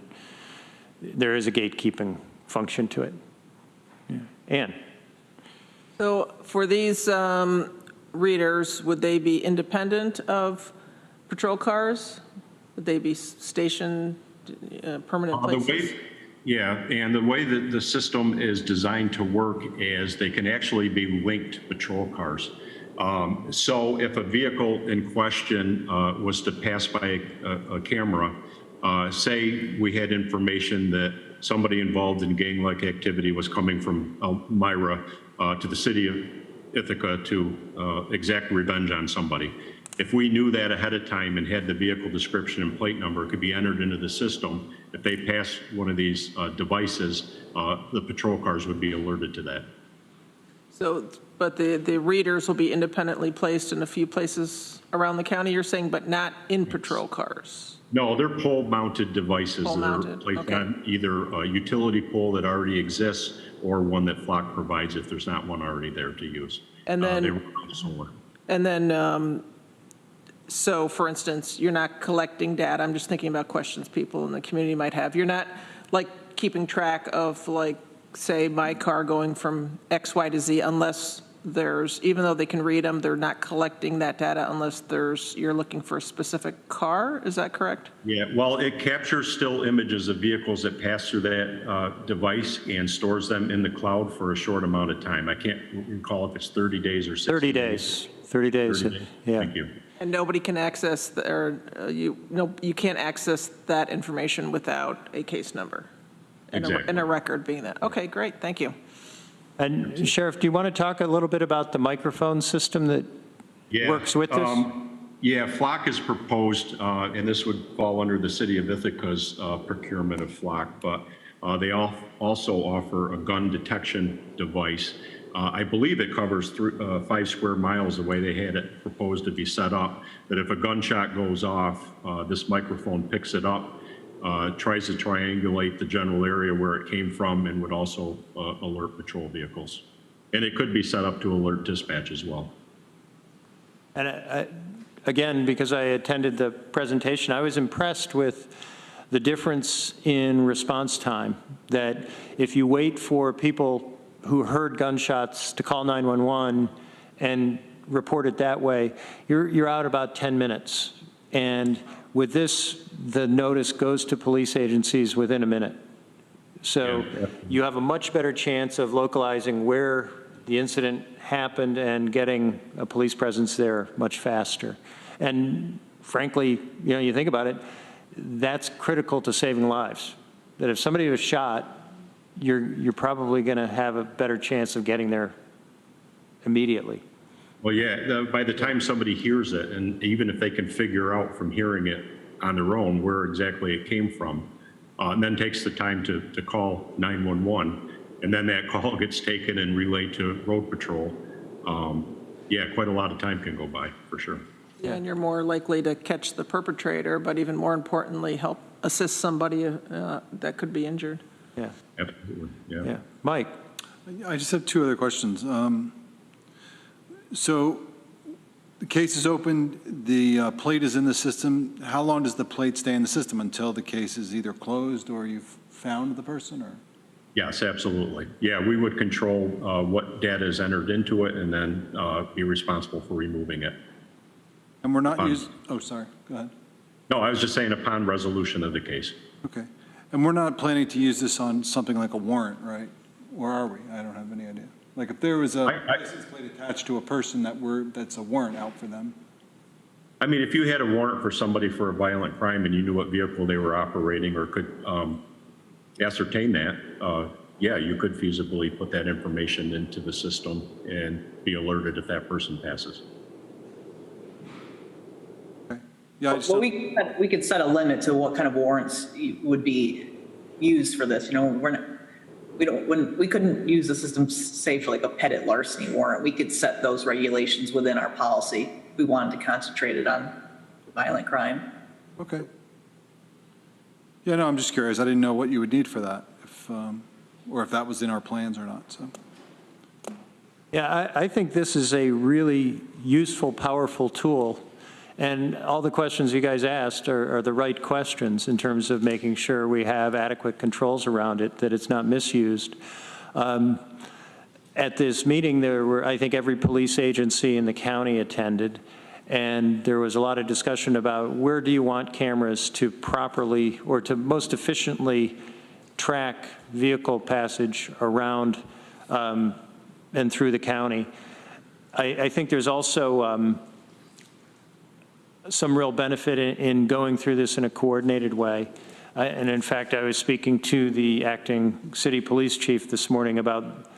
there is a gatekeeping function to it. Yeah. Ann? So for these readers, would they be independent of patrol cars? Would they be stationed permanent places? And the way that the system is designed to work is they can actually be linked to patrol cars. So if a vehicle in question was to pass by a camera, say we had information that somebody involved in gang-like activity was coming from Elmira to the city of Ithaca to exact revenge on somebody. If we knew that ahead of time and had the vehicle description and plate number, it could be entered into the system. If they pass one of these devices, the patrol cars would be alerted to that. So, but the readers will be independently placed in a few places around the county, you're saying, but not in patrol cars? No, they're pole-mounted devices that are placed on either a utility pole that already exists or one that Flock provides if there's not one already there to use. And then, they run on solar. And then, so for instance, you're not collecting data. I'm just thinking about questions people in the community might have. You're not like keeping track of, like, say, my car going from X, Y to Z unless there's, even though they can read them, they're not collecting that data unless you're looking for a specific car. Is that correct? Yeah, well, it captures still images of vehicles that pass through that device and stores them in the cloud for a short amount of time. I can't recall if it's 30 days or 60 30 days. 30 days. 30 days. Yeah. Thank you. And nobody can access, you can't access that information without a case number. Exactly. And a record being that. Okay, great, thank you. And Sheriff, do you want to talk a little bit about the microphone system that works with this? Yeah, Flock has proposed, and this would fall under the city of Ithaca's procurement of Flock, but they also offer a gun detection device. I believe it covers 5 square miles the way they had it proposed to be set up, that if a gunshot goes off, this microphone picks it up, tries to triangulate the general area where it came from, and would also alert patrol vehicles. And it could be set up to alert dispatch as well. And again, because I attended the presentation, I was impressed with the difference in response time, that if you wait for people who heard gunshots to call 911 and report it that way, you're out about 10 minutes. And with this, the notice goes to police agencies within a minute. So you have a much better chance of localizing where the incident happened and getting a police presence there much faster. And frankly, you think about it, that's critical to saving lives. That if somebody was shot, you're probably going to have a better chance of getting there immediately. Well, yeah, by the time somebody hears it, and even if they can figure out from hearing it on their own where exactly it came from, and then takes the time to call 911, and then that call gets taken and relayed to road patrol, quite a lot of time can go by, for sure. Yeah, and you're more likely to catch the perpetrator, but even more importantly, help assist somebody that could be injured. Yeah. Absolutely, Yeah. Mike? I just have 2 other questions. So the case is opened, the plate is in the system. How long does the plate stay in the system until the case is either closed or you've found the person? Or? Yes, absolutely. Yeah, we would control what data is entered into it and then be responsible for removing it. And we're not using, oh, sorry, go ahead. No, I was just saying upon resolution of the case. Okay. And we're not planning to use this on something like a warrant, right? Or are we? I don't have any idea. Like if there was a license plate attached to a person that's a warrant out for them. I mean, if you had a warrant for somebody for a violent crime and you knew what vehicle they were operating or could ascertain that, yeah, you could feasibly put that information into the system and be alerted if that person passes. Yeah, Well, we could set a limit to what kind of warrants would be used for this. You know, we couldn't use the system, say, for like a petty larceny warrant. We could set those regulations within our policy if we wanted to concentrate it on violent crime. Okay. Yeah, no, I'm just curious. I didn't know what you would need for that, or if that was in our plans or not, so. Yeah, I think this is a really useful, powerful tool. And all the questions you guys asked are the right questions in terms of making sure we have adequate controls around it, that it's not misused. At this meeting, there were, I think, every police agency in the county attended, and there was a lot of discussion about where do you want cameras to properly or to most efficiently track vehicle passage around and through the county. I think there's also some real benefit in going through this in a coordinated way. And in fact, I was speaking to the acting city police chief this morning about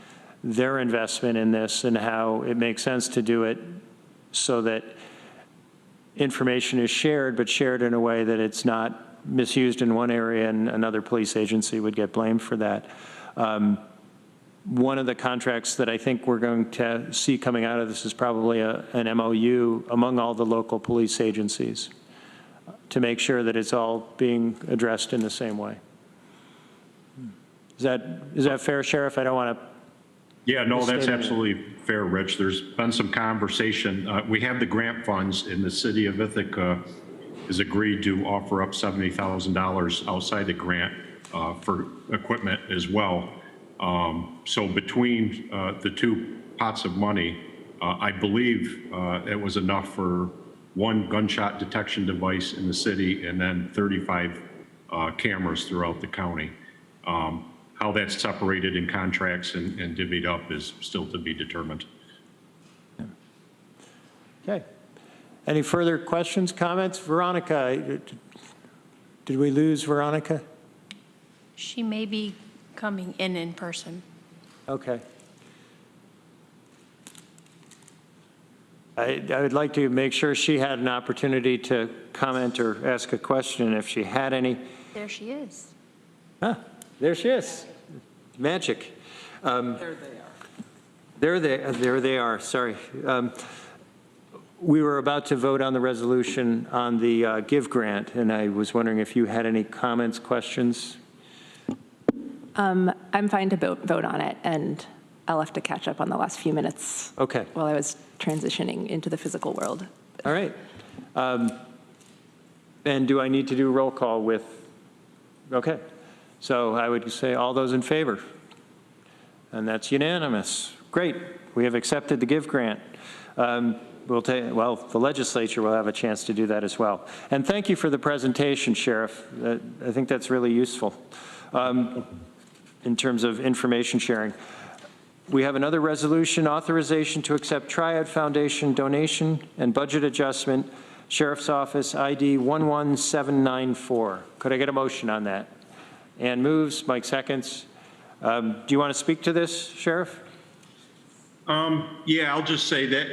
their investment in this and how it makes sense to do it so that information is shared, but shared in a way that it's not misused in one area and another police agency would get blamed for that. One of the contracts that I think we're going to see coming out of this is probably an MOU among all the local police agencies to make sure that it's all being addressed in the same way. Is that fair, Sheriff? I don't want to. Yeah, no, that's absolutely fair, Rich. There's been some conversation. We have the grant funds, and the city of Ithaca has agreed to offer up $70,000 outside the grant for equipment as well. So between the two pots of money, I believe it was enough for one gunshot detection device in the city and then 35 cameras throughout the county. How that's separated in contracts and divvied up is still to be determined. Okay. Any further questions, comments? Veronica, did we lose Veronica? She may be coming in person. Okay. I would like to make sure she had an opportunity to comment or ask a question if she had any. There she is. Ah, there she is. Magic. There they are. There they are, sorry. We were about to vote on the resolution on the GIVE grant, and I was wondering if you had any comments, questions? I'm fine to vote on it, and I'll have to catch up on the last few minutes. Okay. While I was transitioning into the physical world. All right. And do I need to do roll call with? Okay. So I would say all those in favor. And that's unanimous. Great. We have accepted the GIVE grant. The legislature will have a chance to do that as well. And thank you for the presentation, Sheriff. I think that's really useful in terms of information sharing. We have another resolution, authorization to accept Triad Foundation donation and budget adjustment, Sheriff's Office ID 11794. Could I get a motion on that? Ann moves, Mike seconds. Do you want to speak to this, Sheriff? Yeah, I'll just say that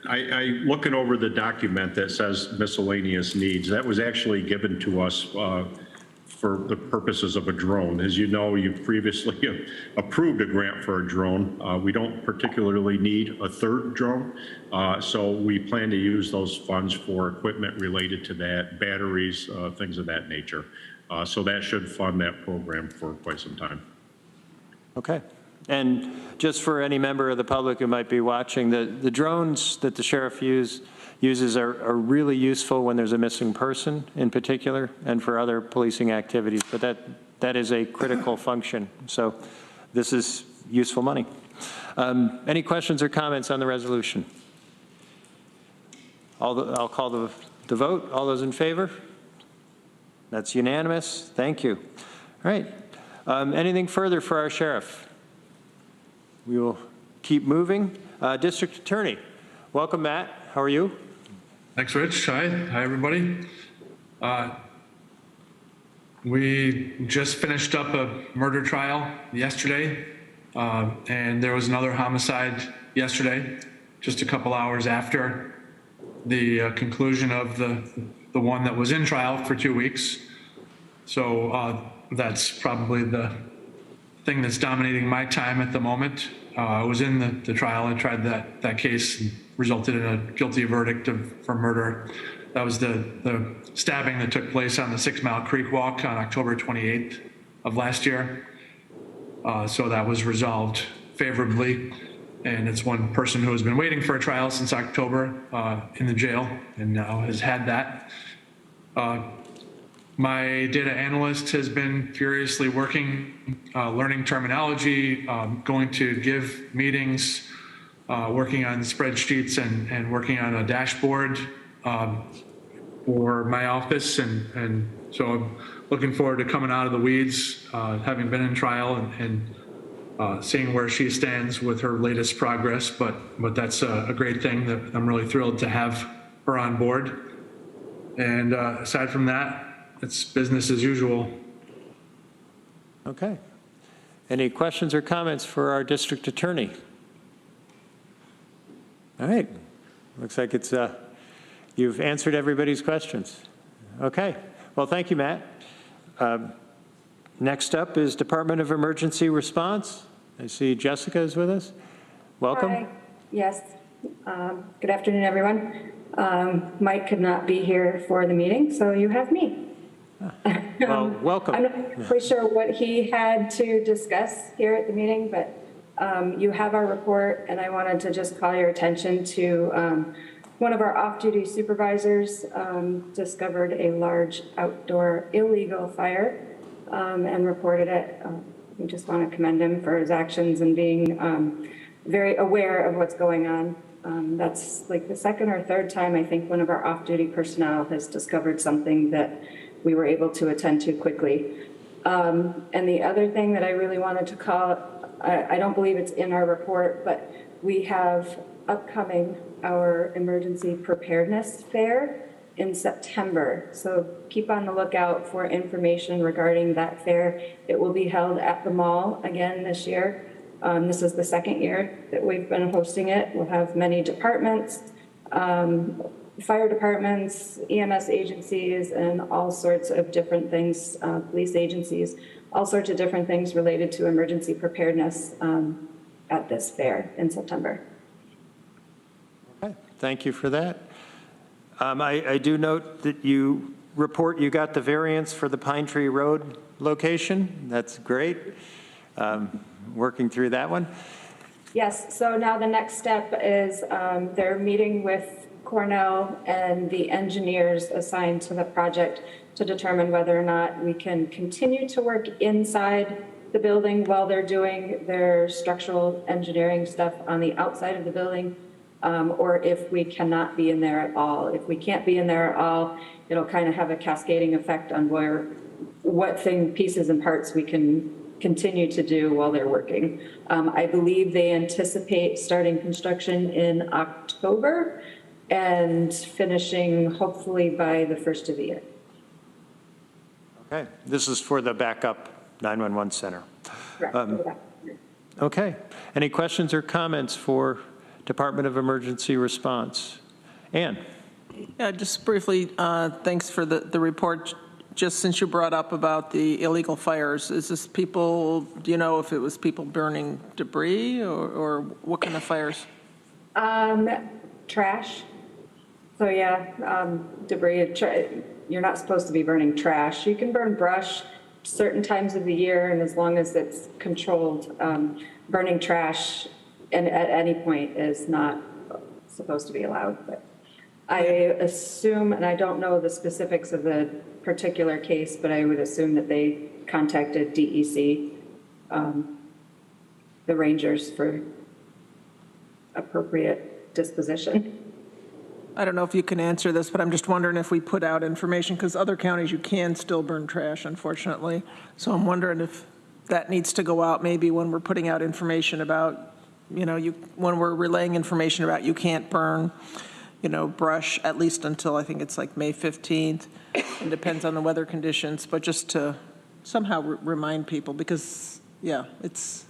I looking over the document that says miscellaneous needs, that was actually given to us for the purposes of a drone. As you know, you previously approved a grant for a drone. We don't particularly need a third drone, so we plan to use those funds for equipment related to that, batteries, things of that nature. So that should fund that program for quite some time. Okay. And just for any member of the public who might be watching, the drones that the sheriff uses are really useful when there's a missing person in particular and for other policing activities, but that is a critical function. So this is useful money. Any questions or comments on the resolution? I'll call the vote. All those in favor? That's unanimous. Thank you. All right. Anything further for our sheriff? We will keep moving. District Attorney, welcome, Matt. How are you? Thanks, Rich. Hi, everybody. We just finished up a murder trial yesterday, and there was another homicide yesterday, just a couple hours after the conclusion of the one that was in trial for 2 weeks. So that's probably the thing that's dominating my time at the moment. I was in the trial. I tried that case and resulted in a guilty verdict for murder. That was the stabbing that took place on the 6 Mile Creek Walk on October 28th of last year. So that was resolved favorably. And it's one person who has been waiting for a trial since October in the jail and now has had that. My data analyst has been furiously working, learning terminology, going to give meetings, working on spreadsheets and working on a dashboard for my office. And so I'm looking forward to coming out of the weeds, having been in trial and seeing where she stands with her latest progress. But that's a great thing that I'm really thrilled to have her on board. And aside from that, it's business as usual. Okay. Any questions or comments for our district attorney? All right. Looks like it's you've answered everybody's questions. Okay. Well, thank you, Matt. Next up is Department of Emergency Response. I see Jessica is with us. Welcome. Hi. Yes. Good afternoon, everyone. Mike could not be here for the meeting, so you have me. Well, welcome. I'm not quite sure what he had to discuss here at the meeting, but you have our report, and I wanted to just call your attention to one of our off-duty supervisors discovered a large outdoor illegal fire and reported it. We just want to commend him for his actions and being very aware of what's going on. That's like the second or third time I think one of our off-duty personnel has discovered something that we were able to attend to quickly. And the other thing that I really wanted to call, I don't believe it's in our report, but we have upcoming our emergency preparedness fair in September. So keep on the lookout for information regarding that fair. It will be held at the mall again this year. This is the second year that we've been hosting it. We'll have many departments, fire departments, EMS agencies, and all sorts of different things, police agencies, all sorts of different things related to emergency preparedness at this fair in September. Okay, thank you for that. I do note that you report you got the variance for the Pine Tree Road location. That's great. Working through that one. Yes, so now the next step is they're meeting with Cornell and the engineers assigned to the project to determine whether or not we can continue to work inside the building while they're doing their structural engineering stuff on the outside of the building, or if we cannot be in there at all. If we can't be in there at all, it'll kind of have a cascading effect on what pieces and parts we can continue to do while they're working. I believe they anticipate starting construction in October and finishing hopefully by the first of the year. Okay, this is for the backup 911 center. Correct. Okay, any questions or comments for Department of Emergency Response? Ann? Yeah, just briefly, thanks for the report. Just since you brought up about the illegal fires, is this people, do you know if it was people burning debris or what kind of fires? Trash. So yeah, debris, you're not supposed to be burning trash. You can burn brush certain times of the year, and as long as it's controlled, burning trash and at any point is not supposed to be allowed. But I assume, and I don't know the specifics of the particular case, but I would assume that they contacted DEC, the rangers, for appropriate disposition. I don't know if you can answer this, but I'm just wondering if we put out information, because other counties you can still burn trash, unfortunately. So I'm wondering if that needs to go out maybe when we're putting out information about, when we're relaying information about you can't burn brush, at least until I think it's like May 15th. It depends on the weather conditions, but just to somehow remind people, because, yeah, it's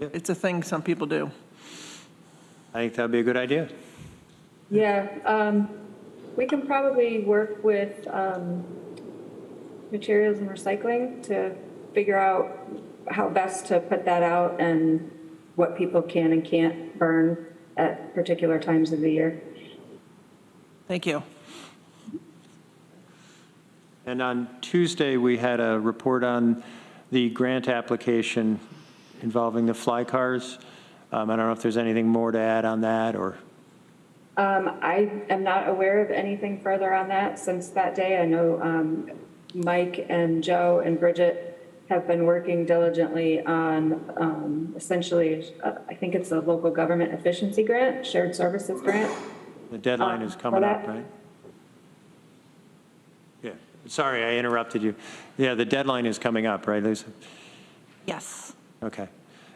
a thing some people do. I think that'd be a good idea. Yeah, we can probably work with materials and recycling to figure out how best to put that out and what people can and can't burn at particular times of the year. Thank you. And on Tuesday, we had a report on the grant application involving the fly cars. I don't know if there's anything more to add on that, or? I am not aware of anything further on that since that day. I know Mike and Joe and Bridget have been working diligently on essentially, I think it's a local government efficiency grant, shared services grant. The deadline is coming up, right? Yeah, sorry, I interrupted you. Yeah, the deadline is coming up, right, Lisa? Yes. Okay.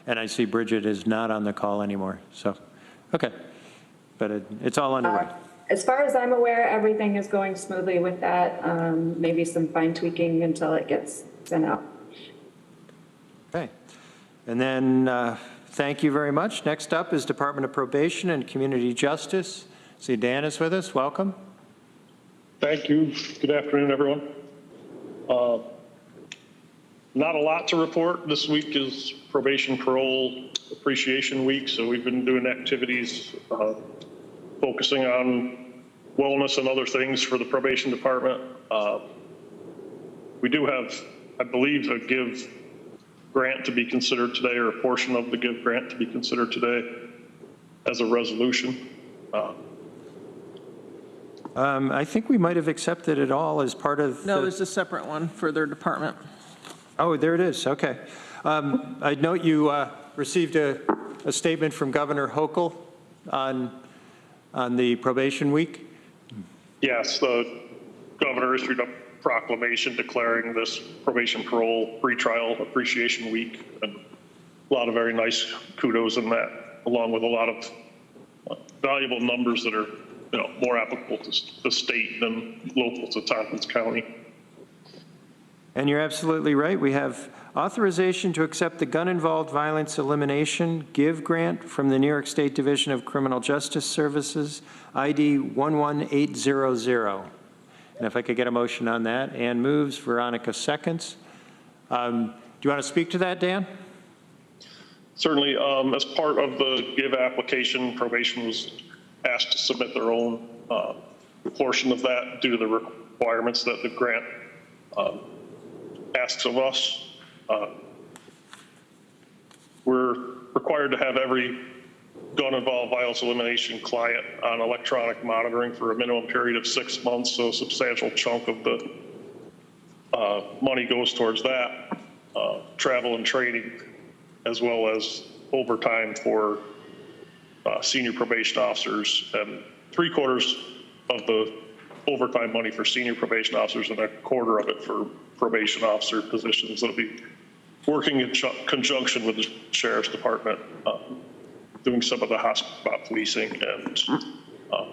And I see Bridget is not on the call anymore, so, okay. But it's all underway. As far as I'm aware, everything is going smoothly with that. Maybe some fine tweaking until it gets sent out. Okay. And then thank you very much. Next up is Department of Probation and Community Justice. See, Dan is with us. Welcome. Thank you. Good afternoon, everyone. Not a lot to report. This week is Probation Parole Appreciation Week, so we've been doing activities focusing on wellness and other things for the probation department. We do have, I believe, a GIVE grant to be considered today, or a portion of the GIVE grant to be considered today as a resolution. I think we might have accepted it all as part of. No, there's a separate one for their department. Oh, there it is. Okay. I'd note you received a statement from Governor Hochul on the probation week. Yes, the governor issued a proclamation declaring this probation parole pretrial appreciation week, and a lot of very nice kudos in that, along with a lot of valuable numbers that are more applicable to the state than local to Tompkins County. And you're absolutely right. We have authorization to accept the Gun-Involved Violence Elimination GIVE grant from the New York State Division of Criminal Justice Services, ID 11800. And if I could get a motion on that. Ann moves, Veronica seconds. Do you want to speak to that, Dan? Certainly. As part of the GIVE application, probation was asked to submit their own portion of that due to the requirements that the grant asks of us. We're required to have every gun-involved violence elimination client on electronic monitoring for a minimum period of 6 months, so a substantial chunk of the money goes towards that, travel and training, as well as overtime for senior probation officers, and 3/4 of the overtime money for senior probation officers and 1/4 of it for probation officer positions that'll be working in conjunction with the Sheriff's Department, doing some of the hotspot policing and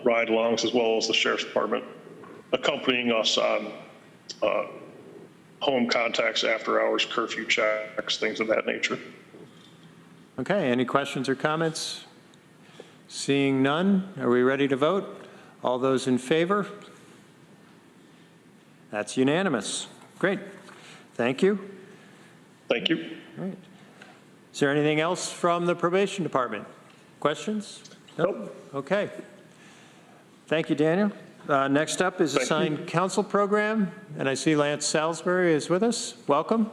ride-alongs, as well as the Sheriff's Department accompanying us on home contacts, after hours, curfew checks, things of that nature. Okay, any questions or comments? Seeing none, are we ready to vote? All those in favor? That's unanimous. Great. Thank you. Thank you. All right. Is there anything else from the probation department? Questions? Nope. Okay. Thank you, Daniel. Next up is assigned counsel program, and I see Lance Salisbury is with us. Welcome.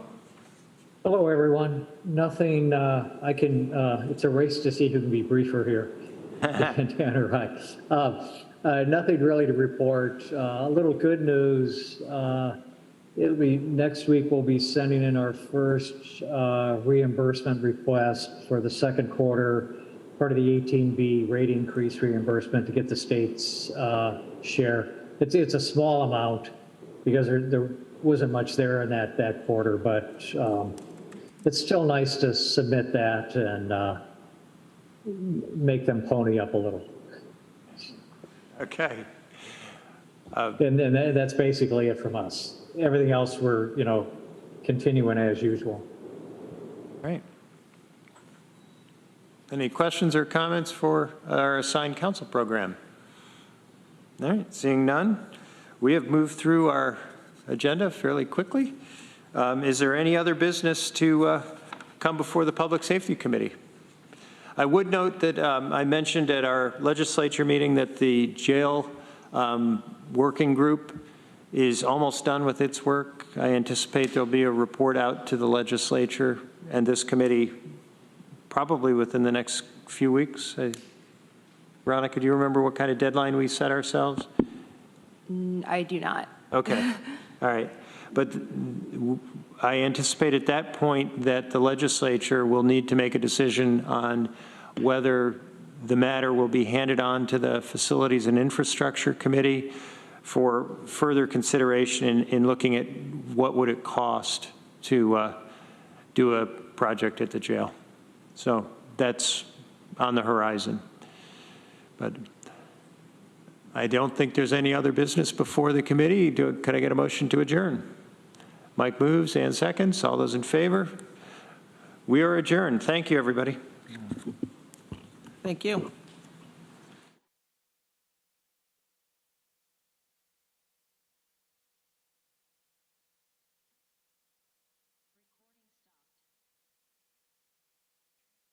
Hello, everyone. Nothing I can, it's a race to see who can be briefer here. Dan or I. Nothing really to report. A little good news. It'll be next week. We'll be sending in our first reimbursement request for the second quarter, part of the 18B rate increase reimbursement to get the state's share. It's a small amount because there wasn't much there in that quarter, but it's still nice to submit that and make them pony up a little. Okay. And then that's basically it from us. Everything else we're, continuing as usual. Right. Any questions or comments for our assigned counsel program? All right, seeing none, we have moved through our agenda fairly quickly. Is there any other business to come before the Public Safety Committee? I would note that I mentioned at our legislature meeting that the jail working group is almost done with its work. I anticipate there'll be a report out to the legislature and this committee probably within the next few weeks. Veronica, do you remember what kind of deadline we set ourselves? I do not. Okay, all right. But I anticipate at that point that the legislature will need to make a decision on whether the matter will be handed on to the Facilities and Infrastructure Committee for further consideration in looking at what would it cost to do a project at the jail. So that's on the horizon. But I don't think there's any other business before the committee. Could I get a motion to adjourn? Mike moves, Ann seconds. All those in favor? We are adjourned. Thank you, everybody. Thank you.